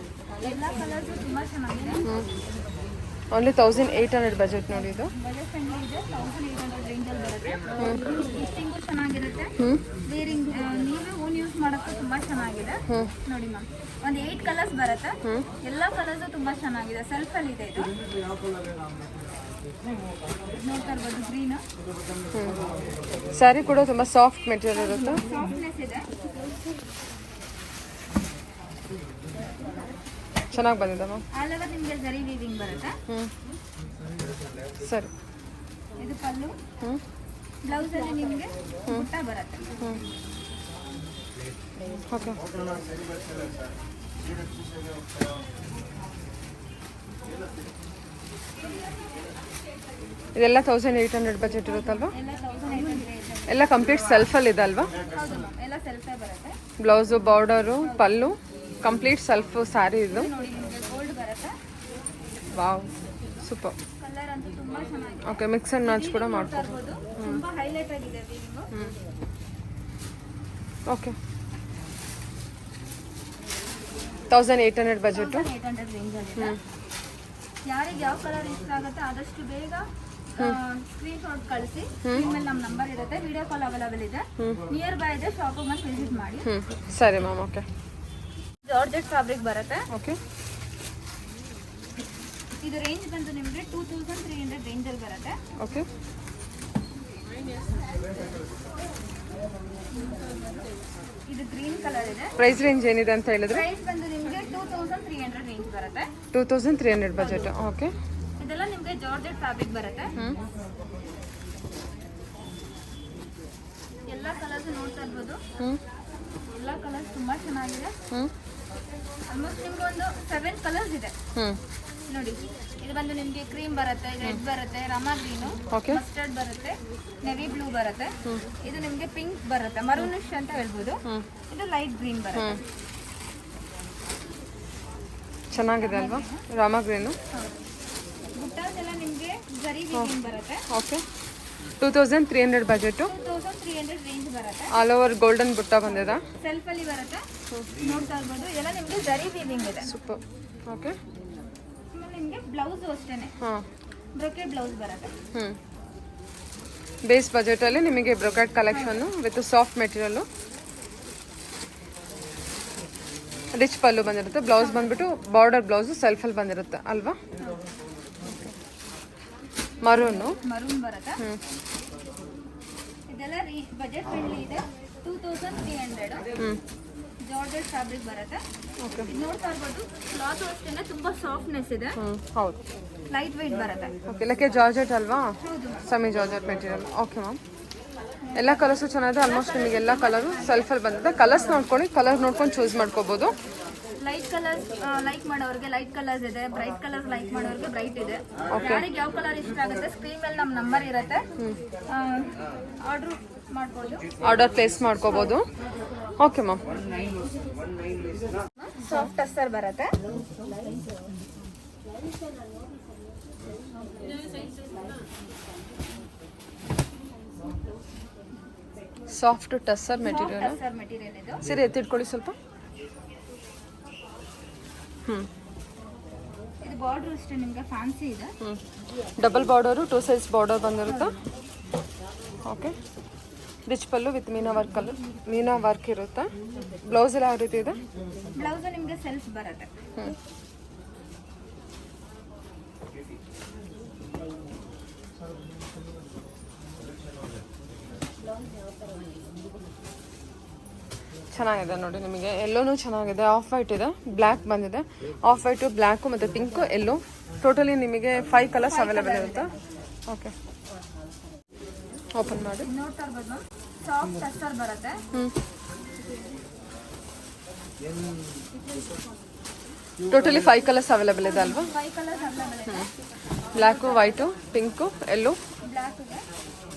ಎಲ್ಲ ಕಲರ್ಸ್ ತುಂಬಾ ಚೆನ್ನಾಗಿದೆ. ಓನ್ಲಿ 1800 ಬಜೆಟ್ ನೋಡಿ ಇದು. ಬಜೆಟ್ ಫ್ರೆಂಡ್ಲಿ ಇದೆ, 1800 ರೇಂಜಲ್ಲಿ ಬರುತ್ತೆ. ಗಿಫ್ಟಿಂಗು ಚೆನ್ನಾಗಿರುತ್ತೆ. ವೇರಿಂಗ್ ನೀವೇ ಓನ್ ಯೂಸ್ ಮಾಡೋಕ್ಕೂ ತುಂಬ ಚೆನ್ನಾಗಿದೆ. ನೋಡಿ ಮ್ಯಾಮ್, ಒಂದು 8 ಕಲರ್ಸ್ ಬರುತ್ತೆ. ಎಲ್ಲ ಕಲರ್ಸು ತುಂಬ ಚೆನ್ನಾಗಿದೆ. ಸೆಲ್ಫಲ್ಲಿ ಇದೆ ಇದು, ನೋಡ್ತಾ ಇರ್ಬೋದು. ಗ್ರೀನ್ ಸ್ಯಾರಿ ಕೂಡ ತುಂಬ ಸಾಫ್ಟ್ ಮೆಟೀರಿಯಲ್ ಇರುತ್ತೆ. ಸಾಫ್ಟ್ನೆಸ್ ಇದೆ. ಚೆನ್ನಾಗಿ ಬಂದಿದೆ ಮ್ಯಾಮ್. ಆಲ್ ಓವರ್ ನಿಮಗೆ ಜರಿ ವೀವಿಂಗ್ ಬರುತ್ತೆ. ಸರಿ. ಇದು ಪಲ್ಲು. ಬ್ಲೌಸಲ್ಲಿ ನಿಮಗೆ ಬುಟ್ಟ ಬರುತ್ತೆ. ಓಕೆ. ಇದೆಲ್ಲ 1800 ಬಜೆಟ್ ಇರುತ್ತಲ್ವಾ? ಎಲ್ಲ 1800 ಎಲ್ಲ ಕಂಪ್ಲೀಟ್ ಸೆಲ್ಫಲ್ಲಿ ಇದೆ ಅಲ್ವಾ? ಹೌದು ಮ್ಯಾಮ್, ಎಲ್ಲ ಸೆಲ್ಫೇ ಬರುತ್ತೆ. ಬ್ಲೌಸು, ಬಾರ್ಡರು, ಪಲ್ಲು ಕಂಪ್ಲೀಟ್ ಸೆಲ್ಫ್ ಸ್ಯಾರಿ ಇದು. ನೋಡಿ ನಿಮಗೆ ಗೋಲ್ಡ್ ಬರುತ್ತೆ. Wow, super. ಕಲರ್ ಅಂತೂ ತುಂಬ ಚೆನ್ನಾಗಿದೆ. ಓಕೆ, ಮಿಕ್ಸ್ ಆ್ಯಂಡ್ ಮ್ಯಾಚ್ ಕೂಡ ನೋಡ್ತಾ ಮಾಡ್ಕೊಬೋದು. ಇರ್ಬೋದು. ತುಂಬ ಹೈಲೈಟ್ ಆಗಿದೆ ವೀವಿಂಗು. Okay, 1800 budget. 1800 ರೇಂಜಲ್ಲಿದೆ. ಯಾರಿಗೆ ಯಾವ ಕಲರ್ ಇಷ್ಟ ಆಗುತ್ತೆ ಆದಷ್ಟು ಬೇಗ ಸ್ಕ್ರೀನ್ ಶಾಟ್ ಕಳಿಸಿ. ಸ್ಕ್ರೀನ್ ಮೇಲೆ ನಮ್ಮ ನಂಬರ್ ಇರುತ್ತೆ, ವಿಡಿಯೋ ಕಾಲ್ ಅವೈಲೇಬಲ್ ಇದೆ. ನಿಯರ್ ಬೈ ಇದೆ, ಶಾಪಿಗೆ ಬಂದು ವಿಸಿಟ್ ಮಾಡಿ. ಸರಿ ಮ್ಯಾಮ್. ಓಕೆ, ಜಾರ್ಜೆಟ್ ಫ್ಯಾಬ್ರಿಕ್ ಬರುತ್ತೆ. ಓಕೆ. ಇದು ರೇಂಜ್ ಬಂದು ನಿಮಗೆ 2300 ರೇಂಜಲ್ಲಿ ಬರುತ್ತೆ. ಓಕೆ. ಇದು ಗ್ರೀನ್ ಕಲರ್ ಇದೆ. ಪ್ರೈಸ್ ರೇಂಜ್ ಏನಿದೆ ಅಂತ ಹೇಳಿದ್ರೆ? ಪ್ರೈಸ್ ಬಂದು ನಿಮಗೆ 2300 ರೇಂಜ್ ಬರುತ್ತೆ. 2300 ಬಜೆಟ್. ಓಕೆ. ಇದೆಲ್ಲ ನಿಮಗೆ ಜಾರ್ಜೆಟ್ ಫ್ಯಾಬ್ರಿಕ್ ಬರುತ್ತೆ. ಎಲ್ಲ ಕಲರ್ಸ್ ನೋಡ್ತಾ ಇರ್ಬೋದು. ಎಲ್ಲ ಕಲರ್ಸ್ ತುಂಬಾ ಚೆನ್ನಾಗಿದೆ. ಆಲ್ಮೋಸ್ಟ್ ನಿಮ್ಗೆ ಒಂದು 7 ಕಲರ್ಸ್ ಇದೆ ನೋಡಿ. ಇದು ಬಂದು ನಿಮಗೆ ಕ್ರೀಮ್ ಬರುತ್ತೆ, ರೆಡ್ ಬರುತ್ತೆ, ರಾಮಾ ಗ್ರೀನು, ಮಸ್ಟರ್ಡ್ ಬರುತ್ತೆ, ನೆವಿ ಬ್ಲೂ ಬರುತ್ತೆ. ಇದು ನಿಮಗೆ ಪಿಂಕ್ ಬರುತ್ತೆ, ಮರೂನಿಶ್ ಅಂತ ಹೇಳ್ಬೋದು. ಇದು ಲೈಟ್ ಗ್ರೀನ್ ಬರುತ್ತೆ. ಚೆನ್ನಾಗಿದೆ ಅಲ್ವಾ ರಾಮಾ ಗ್ರೀನು? ಬುಟ್ಟಾಸ್ ಎಲ್ಲ ನಿಮಗೆ ಜರಿ ವೀವಿಂಗ್ ಬರುತ್ತೆ. ಓಕೆ. 2300 ಬಜೆಟು. 2300 ರೇಂಜ್ ಬರುತ್ತೆ. ಆಲ್ ಓವರ್ ಗೋಲ್ಡನ್ ಬುಟ್ಟ ಬಂದಿದೆ. ಸೆಲ್ಫ್ ಅಲ್ಲಿ ಬರುತ್ತೆ, ನೋಡ್ತಾ ಇರ್ಬೋದು. ಎಲ್ಲ ನಿಮಗೆ ಜರಿ ವೀವಿಂಗ್ ಇದೆ. ಸೂಪರ್. ಓಕೆ. ಆಮೇಲೆ ನಿಮಗೆ ಬ್ಲೌಸ್ ಅಷ್ಟೇನೆ ಬ್ರೊಕೆಟ್ ಬ್ಲೌಸ್ ಬರುತ್ತೆ. ಬೇಸ್ ಬಜೆಟಲ್ಲಿ ನಿಮಗೆ ಬ್ರೊಕೆಟ್ ಕಲೆಕ್ಷನ್ನು ವಿತ್ ಸಾಫ್ಟ್ ಮೆಟೀರಿಯಲ್ಲು, ರಿಚ್ ಪಲ್ಲು ಬಂದಿರುತ್ತೆ. ಬ್ಲೌಸ್ ಬಂದ್ಬಿಟ್ಟು ಬಾರ್ಡರ್ ಬ್ಲೌಸು ಸೆಲ್ಫಲ್ಲಿ ಬಂದಿರುತ್ತೆ ಅಲ್ವಾ? ಮರೂನ್ ಬರುತ್ತೆ. ಇದೆಲ್ಲ ಬಜೆಟ್ ಫ್ರೆಂಡ್ಲಿ ಇದೆ. 2300 ಜಾರ್ಜೆಟ್ ಫ್ಯಾಬ್ರಿಕ್ ಬರುತ್ತೆ. ಇದು ನೋಡ್ತಾ ಇರ್ಬೋದು. ಕ್ಲಾತ್ ಅಷ್ಟೇನೆ ತುಂಬಾ ಸಾಫ್ಟ್ನೆಸ್ ಇದೆ. ಹೌದು, ಲೈಟ್ ವೆಯ್ಟ್ ಬರುತ್ತೆ. ಓಕೆ. ಲಕ್ಕೆ ಜಾರ್ಜೆಟ್ ಅಲ್ವಾ? ಹೌದು, semi georgette material. Okay ma'am. ಎಲ್ಲ ಕಲರ್ಸು ಚೆನ್ನಾಗಿದೆ. ಆಲ್ಮೋಸ್ಟ್ ನಿಮಗೆ ಎಲ್ಲ ಕಲರು ಸೆಲ್ಫಲ್ಲಿ ಬಂದಿದೆ. ಕಲರ್ಸ್ ನೋಡ್ಕೊಳ್ಳಿ, ಕಲರ್ ನೋಡ್ಕೊಂಡು ಚೂಸ್ ಮಾಡ್ಕೋಬೋದು. ಲೈಟ್ ಕಲರ್ಸ್ ಲೈಕ್ ಮಾಡೋರಿಗೆ ಲೈಟ್ ಕಲರ್ಸ್ ಇದೆ, ಬ್ರೈಟ್ ಕಲರ್ಸ್ ಲೈಕ್ ಮಾಡೋರಿಗೆ ಬ್ರೈಟ್ ಇದೆ. ಯಾರಿಗೆ ಯಾವ ಕಲರ್ ಇಷ್ಟ ಆಗುತ್ತೆ ಸ್ಕ್ರೀನ್ ಮೇಲೆ ನಮ್ಮ ನಂಬರ್ ಇರುತ್ತೆ, ಆರ್ಡರ್ ಮಾಡ್ಬೋದು, ಆರ್ಡರ್ ಪ್ಲೇಸ್ ಮಾಡ್ಕೋಬೋದು. Okay ma'am. ಸಾಫ್ಟ್ ಟಸ್ಸರ್ ಬರುತ್ತೆ. Soft tussar material. ಮೆಟೀರಿಯಲ್ ಇದು. ಸರಿ, ಎತ್ತಿಟ್ಕೊಳ್ಳಿ ಸ್ವಲ್ಪ. ಇದು ಬಾರ್ಡರ್ ಅಷ್ಟೇ ನಿಮಗೆ ಫ್ಯಾನ್ಸಿ ಇದೆ. ಡಬಲ್ ಬಾರ್ಡರು, 2 ಸೈಜ್ ಬಾರ್ಡರ್ ಬಂದಿರುತ್ತೆ. Okay. Rich pallu with Meena work ಇರುತ್ತೆ. ಬ್ಲೌಸ್ ಎಲ್ಲ ಯಾವ ರೀತಿ ಇದೆ? ಬ್ಲೌಸ್ ನಿಮಗೆ ಸೆಲ್ಫ್ ಬರುತ್ತೆ. ಚೆನ್ನಾಗಿದೆ ನೋಡಿ. ನಿಮಗೆ ಎಲ್ಲೋನು ಚೆನ್ನಾಗಿದೆ. ಆಫ್ ವೈಟ್ ಇದೆ, ಬ್ಲ್ಯಾಕ್ ಬಂದಿದೆ. ಆಫ್ ವೈಟು, ಬ್ಲ್ಯಾಕು ಮತ್ತು ಪಿಂಕು, ಎಲ್ಲೋ. ಟೋಟಲಿ ನಿಮಗೆ 5 ಕಲರ್ಸ್ ಅವೈಲೇಬಲ್ ಇರುತ್ತೆ. ಓಕೆ, ಓಪನ್ ಮಾಡಿ. ನೋಡ್ತಾ ಇರ್ಬೋದು. ಸಾಫ್ಟ್ ಟಸ್ಸರ್ ಬರುತ್ತೆ. ಟೋಟಲಿ 5 ಕಲರ್ಸ್ ಅವೈಲೇಬಲ್ ಇದೆ ಅಲ್ವಾ? 5 ಕಲರ್ಸ್ ಅವೈಲೇಬಲ್ ಇದೆ. ಬ್ಲ್ಯಾಕು, ವೈಟು, ಪಿಂಕು, ಎಲ್ಲೋ. ಬ್ಲ್ಯಾಕ್ಗೆ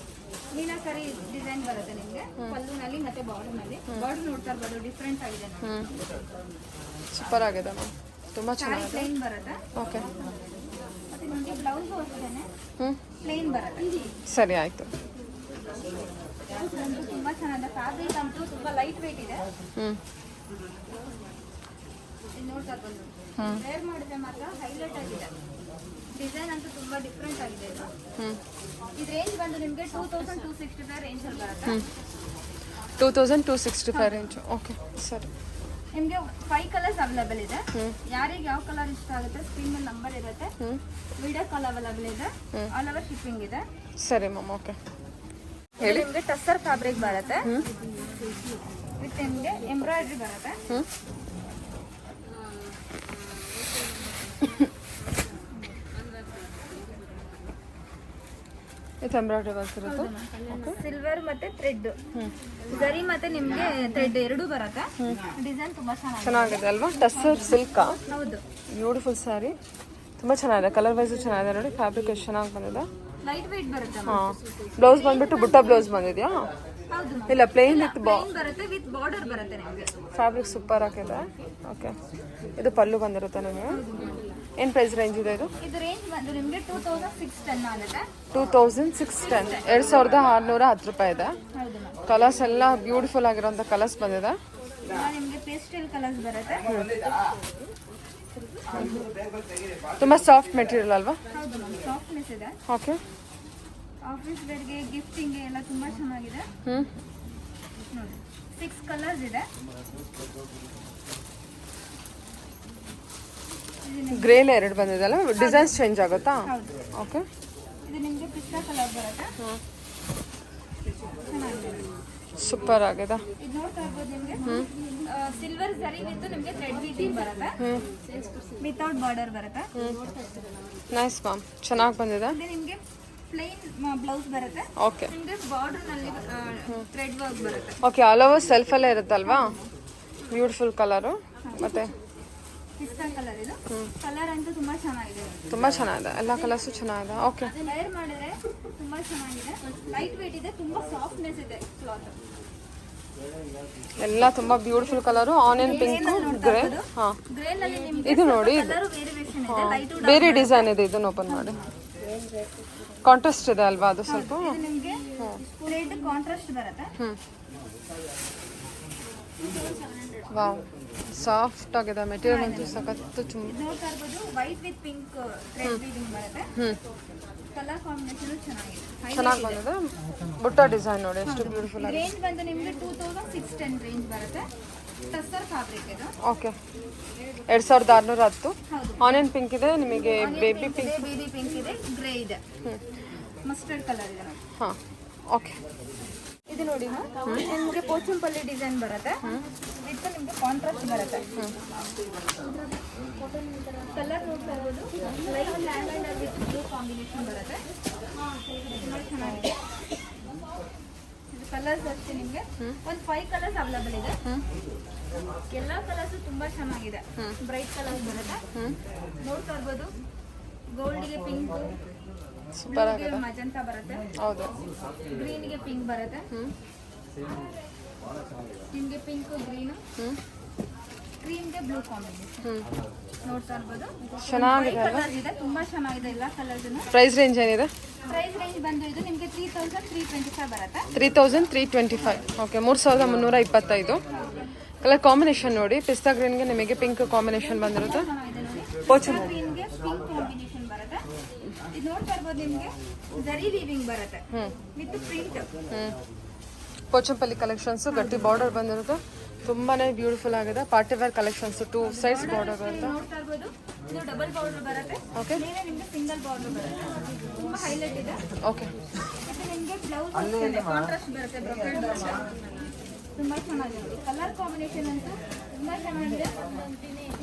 ಮೀನಾಕರಿ ಡಿಸೈನ್ ಬರುತ್ತೆ ನಿಮಗೆ ಪಲ್ಲುನಲ್ಲಿ ಮತ್ತೆ ಬಾರ್ಡರ್ನಲ್ಲಿ. ಬಾರ್ಡರ್ ನೋಡ್ತಾ ಇರ್ಬೋದು, ಡಿಫ್ರೆಂಟ್ ಆಗಿದೆ. ಸೂಪರ್ ಆಗಿದೆ ಮ್ಯಾಮ್, ತುಂಬ ಚೆನ್ನಾಗಿದೆ. ಪ್ಲೇನ್ ಬರುತ್ತೆ. ಓಕೆ. ಮತ್ತೆ ನಿಮಗೆ ಬ್ಲೌಸು ಅಷ್ಟೇನೆ ಪ್ಲೇನ್ ಬರುತ್ತೆ. ಸರಿ, ಆಯಿತು. ತುಂಬ ಚೆನ್ನಾಗಿದೆ. ಫ್ಯಾಬ್ರಿಕ್ ಅಂತೂ ತುಂಬ ಲೈಟ್ ವೆಯ್ಟ್ ಇದೆ. ಇದು ನೋಡ್ತಾ ಇರ್ಬೋದು. ವೇರ್ ಮಾಡಿದ್ರೆ ಮಾತ್ರ ಹೈಲೈಟ್ ಆಗಿದೆ. ಡಿಸೈನ್ ಅಂತೂ ತುಂಬಾ ಡಿಫ್ರೆಂಟ್ ಆಗಿದೆ ಇದು. ಹ್ಞೂ ಇದು ರೇಂಜ್ ಬಂದು ನಿಮಗೆ 2265 ರೇಂಜ್ ಅಲ್ಲಿ ಬರುತ್ತೆ. 2265 ರೇಂಜು. ಓಕೆ ಸರಿ. ನಿಮಗೆ 5 ಕಲರ್ಸ್ ಅವೈಲೇಬಲ್ ಇದೆ. ಯಾರಿಗೆ ಯಾವ ಕಲರ್ ಇಷ್ಟ ಆಗುತ್ತೆ ಸ್ಕ್ರೀನ್ ಮೇಲೆ ನಂಬರ್ ಇರುತ್ತೆ. ವಿಡಿಯೋ ಕಾಲ್ ಅವೈಲೇಬಲ್ ಇದೆ. ಆಲ್ ಓವರ್ ಶಿಪ್ಪಿಂಗ್ ಇದೆ. ಸರಿ ಮ್ಯಾಮ್. ಓಕೆ ಇದು ಹೇಳಿ. ನಿಮಗೆ ಟಸ್ಸರ್ ಫ್ಯಾಬ್ರಿಕ್ ಬರುತ್ತೆ. ವಿತ್ ನಿಮಗೆ ಎಂಬ್ರಾಯ್ಡ್ರಿ ಬರುತ್ತೆ. ಇದು ಎಂಬ್ರಾಯ್ಡ್ರಿ ವರ್ಕ್ ಇರುತ್ತೆ. ಸಿಲ್ವರ್ ಮತ್ತೆ ಥ್ರೆಡ್, ಜರಿ ಮತ್ತೆ ನಿಮಗೆ ಥ್ರೆಡ್ ಎರಡೂ ಬರುತ್ತೆ. ಡಿಸೈನ್ ತುಂಬಾ ಚೆನ್ನಾಗಿದೆ ಅಲ್ವಾ? ಟಸ್ಸರ್ ಸಿಲ್ಕಾ? ಹೌದು. ಬ್ಯೂಟಿಫುಲ್ ಸ್ಯಾರಿ, ತುಂಬ ಚೆನ್ನಾಗಿದೆ. ಕಲರ್ ವೈಸು ಚೆನ್ನಾಗಿದೆ ನೋಡಿ. ಫ್ಯಾಬ್ರಿಕ್ ಎಷ್ಟು ಚೆನ್ನಾಗಿ ಬಂದಿದೆ. ಲೈಟ್ ವೇಟ್ ಬರುತ್ತೆ. ಹಾಂ, ಬ್ಲೌಸ್ ಬಂದ್ಬಿಟ್ಟು ಬುಟ್ಟ ಬ್ಲೌಸ್ ಬಂದಿದೆಯಾ? ಹೌದು. ಇಲ್ಲ, ಪ್ಲೇನ್ ವಿತ್ ಪ್ಲೇನ್ ಬರುತ್ತೆ, ವಿತ್ ಬಾರ್ಡರ್ ಬರುತ್ತೆ ನಿಮಗೆ. ಫ್ಯಾಬ್ರಿಕ್ ಸೂಪರ್ ಆಗಿದೆ. ಓಕೆ, ಇದು ಪಲ್ಲು ಬಂದಿರುತ್ತೆ ನಿಮಗೆ. ಏನು ಪ್ರೈಸ್ ರೇಂಜ್ ಇದೆ ಇದು? ಇದು ರೇಂಜ್ ಬಂದು ನಿಮಗೆ 2610 ಆಗುತ್ತೆ. 2610, 2610 ರೂಪಾಯಿ ಇದೆ. ಹೌದು ಮ್ಯಾಮ್. ಕಲರ್ಸ್ ಎಲ್ಲ ಬ್ಯೂಟಿಫುಲ್ ಆಗಿರೋಂಥ ಕಲರ್ಸ್ ಬಂದಿದೆ. ನಿಮಗೆ ಪೇಸ್ಟಲ್ ಕಲರ್ಸ್ ಬರುತ್ತೆ. ತುಂಬ ಸಾಫ್ಟ್ ಮೆಟೀರಿಯಲ್ ಅಲ್ವಾ? ಹೌದು ಮ್ಯಾಮ್, ಸಾಫ್ಟ್ನೆಸ್ ಇದೆ. ಓಕೆ. ಆಫೀಸ್ ವೇರ್ಗೆ, ಗಿಫ್ಟಿಂಗ್ಗೆ ಎಲ್ಲ ತುಂಬಾ ಚೆನ್ನಾಗಿದೆ. ಹ್ಞೂ ನೋಡಿ 6 ಕಲರ್ಸ್ ಇದೆ. ಗ್ರೇಲೆ 2 ಬಂದಿದೆ ಅಲ್ಲ? ಡಿಸೈನ್ಸ್ ಚೇಂಜ್ ಆಗುತ್ತಾ? ಹೌದು. ಓಕೆ. ಇದು ನಿಮಗೆ ಪಿಸ್ತಾ ಕಲರ್ ಬರುತ್ತೆ. ಚೆನ್ನಾಗಿದೆ. ಸೂಪರ್ ಆಗಿದೆ. ಇದು ನೋಡ್ತಾ ಇರ್ಬೋದು ನಿಮಗೆ ಸಿಲ್ವರ್ ಸರಿ ವಿತ್ ನಿಮಗೆ ಥ್ರೆಡ್ ವೀವಿಂಗ್ ಬರುತ್ತೆ. ವಿತೌಟ್ ಬಾರ್ಡರ್ ಬರುತ್ತೆ. ನೈಸ್ ಮ್ಯಾಮ್, ಚೆನ್ನಾಗಿ ಬಂದಿದೆ. ಇದು ನಿಮಗೆ ಪ್ಲೇನ್ ಬ್ಲೌಸ್ ಬರುತ್ತೆ. ಓಕೆ. ನಿಮಗೆ ಬಾರ್ಡರ್ ನಲ್ಲಿ ಥ್ರೆಡ್ ವರ್ಕ್ ಬರುತ್ತೆ. ಓಕೆ, ಆಲ್ ಓವರ್ ಸೆಲ್ಫಲ್ಲೇ ಇರುತ್ತಲ್ವಾ? Beautiful colour. ಮತ್ತೆ ಪಿಸ್ತಾ ಕಲರ್ ಇದು. ಕಲರ್ ಅಂತೂ ತುಂಬಾ ಚೆನ್ನಾಗಿದೆ. ತುಂಬ ಚೆನ್ನಾಗಿದೆ, ಎಲ್ಲ ಕಲರ್ಸು ಚೆನ್ನಾಗಿದೆ. ಓಕೆ. ವೇರ್ ಮಾಡಿದ್ರೆ ತುಂಬಾ ಚೆನ್ನಾಗಿದೆ. ಲೈಟ್ ವೇಟ್ ಇದೆ, ತುಂಬಾ ಸಾಫ್ಟ್ನೆಸ್ ಇದೆ ಕ್ಲಾತ್. ಎಲ್ಲ ತುಂಬ beautiful colour. Onion pink, grey. ಹಾಂ, ಗ್ರೇ ನಲ್ಲಿ ನಿಮಗೆ ಇದು ನೋಡಿ, ಕಲರ್ ವೇರಿಯೇಷನ್ ಇದೆ. ಲೈಟ್ ಬೇರೆ ಡಿಸೈನ್ ಇದೆ. ಇದನ್ನು ಓಪನ್ ಮಾಡಿ. ಕಾಂಟ್ರಾಸ್ಟ್ ಇದೆ ಅಲ್ವಾ ಅದು ಸ್ವಲ್ಪ? ಇದು ನಿಮಗೆ ರೆಡ್ ಕಾಂಟ್ರಾಸ್ಟ್ ಬರುತ್ತೆ. ವಾವ್, ಸಾಫ್ಟ್ ಆಗಿದೆ. ಮೆಟೀರಿಯಲ್ ಅಂತೂ ಸಖತ್ತು ಇದು ನೋಡ್ತಾ ಇರ್ಬೋದು, white with pink thread weaving ಬರುತ್ತೆ. ಕಲರ್ ಕಾಂಬಿನೇಷನ್ ಚೆನ್ನಾಗಿದೆ. ಚೆನ್ನಾಗಿ ಬಂದಿದೆ. ಬುಟ್ಟ ಡಿಸೈನ್ ನೋಡಿ ಎಷ್ಟು ಬ್ಯೂಟಿಫುಲ್ ಆಗಿದೆ. ರೇಂಜ್ ಬಂದು ನಿಮಗೆ 2610 ರೇಂಜ್ ಬರುತ್ತೆ. ಟಸ್ಸರ್ ಫ್ಯಾಬ್ರಿಕ್ ಇದು. ಓಕೆ, 2610. ಹೌದು. ಆನಿಯನ್ ಪಿಂಕ್ ಇದೆ ನಿಮಗೆ, ಬೇಬಿ ಪಿಂಕ್. ಬೇಬಿ ಪಿಂಕ್ ಇದೆ, ಗ್ರೇ ಇದೆ, ಮಸ್ಟರ್ಡ್ ಕಲರ್ ಇದೆ ನೋಡಿ. ಹಾಂ, ಓಕೆ. ಇದು ನೋಡಿ ನಿಮಗೆ ಪೋಚಂಪಲ್ಲಿ ಡಿಸೈನ್ ಬರುತ್ತೆ. ವಿತ್ ನಿಮಗೆ ಕಾಂಟ್ರಾಸ್ಟ್ ಬರುತ್ತೆ. ಕಲರ್ ನೋಡ್ತಾ ಇರ್ಬೋದು, light land with blue combination ಬರುತ್ತೆ. ತುಂಬಾ ಚೆನ್ನಾಗಿದೆ. ಇದು ಕಲರ್ಸ್ ಅಷ್ಟೇ ನಿಮಗೆ ಒಂದು 5 ಕಲರ್ಸ್ ಅವೈಲೇಬಲ್ ಇದೆ. ಎಲ್ಲ ಕಲರ್ಸ್ ತುಂಬಾ ಚೆನ್ನಾಗಿದೆ. ಬ್ರೈಟ್ ಕಲರ್ ಬರುತ್ತೆ. ನೋಡ್ತಾ ಇರ್ಬೋದು, ಗೋಲ್ಡ್ಗೆ ಪಿಂಕ್, ಸೂಪರ್ ಆಗಿದೆ. ಮಜಂತಾ ಬರುತ್ತೆ. ಹೌದು. ಗ್ರೀನ್ಗೆ ಪಿಂಕ್ ಬರುತ್ತೆ. ನಿಮಗೆ ಪಿಂಕ್, ಗ್ರೀನ್, ಕ್ರೀಮ್ಗೆ ಬ್ಲೂ ಕಾಂಬಿನೇಷನ್. ನೋಡ್ತಾ ಇರ್ಬೋದು, ಚೆನ್ನಾಗಿದೆ ಅಲ್ವಾ? ಕಲರ್ ಇದೆ, ತುಂಬಾ ಚೆನ್ನಾಗಿದೆ ಎಲ್ಲ ಕಲರ್ಸ್. ಪ್ರೈಸ್ ರೇಂಜ್ ಏನಿದೆ? ಪ್ರೈಸ್ ರೇಂಜ್ ಬಂದು ಇದು ನಿಮಗೆ 3325 ಬರುತ್ತೆ. 3325. ಓಕೆ, 3325. ಕಲರ್ ಕಾಂಬಿನೇಷನ್ ನೋಡಿ, ಪಿಸ್ತಾ ಗ್ರೀನ್ಗೆ ನಿಮಗೆ ಪಿಂಕ್ ಕಾಂಬಿನೇಷನ್ ಬಂದಿರುತ್ತೆ. ಚೆನ್ನಾಗಿದೆ ನೋಡಿ. ಪೋಚಂ ಗ್ರೀನ್ಗೆ ಪಿಂಕ್ ಕಾಂಬಿನೇಷನ್ ಬರುತ್ತೆ. ಇದು ನೋಡ್ತಾ ಇರ್ಬೋದು, ನಿಮಗೆ ಜರಿ ವೀವಿಂಗ್ ಬರುತ್ತೆ ವಿತ್ ಪ್ರಿಂಟ್. ಪೋಚಂಪಲ್ಲಿ ಕಲೆಕ್ಷನ್ಸು, ಗಟ್ಟಿ ಬಾರ್ಡರ್ ಬಂದಿರುತ್ತೆ. ತುಂಬಾನೇ ಬ್ಯೂಟಿಫುಲ್ ಆಗಿದೆ. Party wear collections, 2 sides border ಬರುತ್ತೆ. ನೋಡ್ತಾ ಇರ್ಬೋದು, ಇದು ಡಬಲ್ ಬಾರ್ಡರ್ ಬರುತ್ತೆ. ಓಕೆ. ಮೇಲೆ ನಿಮಗೆ ಸಿಂಗಲ್ ಬಾರ್ಡರ್ ಬರುತ್ತೆ. ತುಂಬಾ ಹೈಲೈಟ್ ಇದೆ. ಓಕೆ. ಇದು ನಿಮಗೆ ಬ್ಲೌಸ್ ಕಾಂಟ್ರಾಸ್ಟ್ ಬರುತ್ತೆ, ಬ್ರೊಕೆಡ್ ಬರುತ್ತೆ. ತುಂಬಾ ಚೆನ್ನಾಗಿದೆ. ಕಲರ್ ಕಾಂಬಿನೇಷನ್ ಅಂತೂ ತುಂಬಾ ಚೆನ್ನಾಗಿದೆ.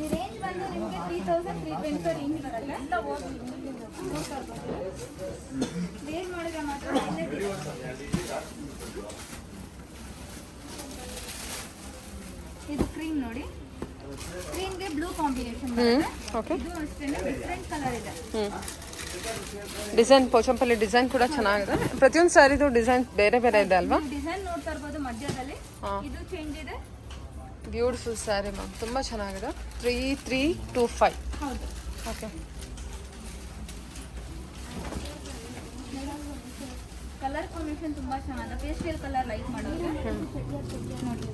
ಈ ರೇಂಜ್ ಬಂದು ನಿಮಗೆ 3320 ರೇಂಜ್ ಬರುತ್ತೆ. ವೇರ್ ಮಾಡಿದ್ರೆ ಮಾತ್ರ ಹೈಲೈಟ್ ಇದೆ. ಇದು ಕ್ರೀಮ್ ನೋಡಿ, ಕ್ರೀಮ್ಗೆ ಬ್ಲೂ ಕಾಂಬಿನೇಷನ್ ಬರುತ್ತೆ. ಓಕೆ. ಇದು ಅಷ್ಟೇ ಡಿಫ್ರೆಂಟ್ ಕಲರ್ ಇದೆ. ಡಿಸೈನ್, ಪೋಚಂಪಲ್ಲಿ ಡಿಸೈನ್ ಕೂಡ ಚೆನ್ನಾಗಿದೆ. ಪ್ರತಿಯೊಂದು ಸ್ಯಾರಿದು ಡಿಸೈನ್ ಬೇರೆ ಬೇರೆ ಇದೆ ಅಲ್ವಾ? ಡಿಸೈನ್ ನೋಡ್ತಾ ಇರ್ಬೋದು ಮಧ್ಯದಲ್ಲಿ. ಇದು ಚೇಂಜ್ ಇದೆ. ಬ್ಯೂಟಿಫುಲ್ ಸ್ಯಾರಿ ಮ್ಯಾಮ್, ತುಂಬ ಚೆನ್ನಾಗಿದೆ. 3325. ಹೌದು. ಓಕೆ. ಕಲರ್ ಕಾಂಬಿನೇಷನ್ ತುಂಬಾ ಚೆನ್ನಾಗಿದೆ. ಪೇಸ್ಟಲ್ ಕಲರ್ ಲೈಕ್ ಮಾಡೋದು ನೋಡಿ.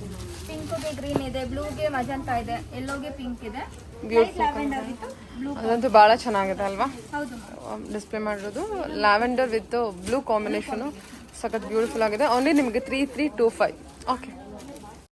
ಪಿಂಕ್ಗೆ ಗ್ರೀನ್ ಇದೆ, ಬ್ಲೂಗೆ ಮಜಂತಾ ಇದೆ, ಯೆಲ್ಲೋಗೆ ಪಿಂಕ್ ಇದೆ. Light lavender with blue. ಅದಂತೂ ಭಾಳ ಚೆನ್ನಾಗಿದೆ ಅಲ್ವಾ? ಹೌದು ಮ್ಯಾಮ್. ಡಿಸ್ಪ್ಲೇ ಮಾಡಿರೋದು ಲ್ಯಾವೆಂಡರ್ ವಿತ್ ಬ್ಲೂ ಕಾಂಬಿನೇಷನು ಸಖತ್ ಬ್ಯೂಟಿಫುಲ್ ಆಗಿದೆ. ಓನ್ಲಿ ನಿಮಗೆ 3325. ಓಕೆ.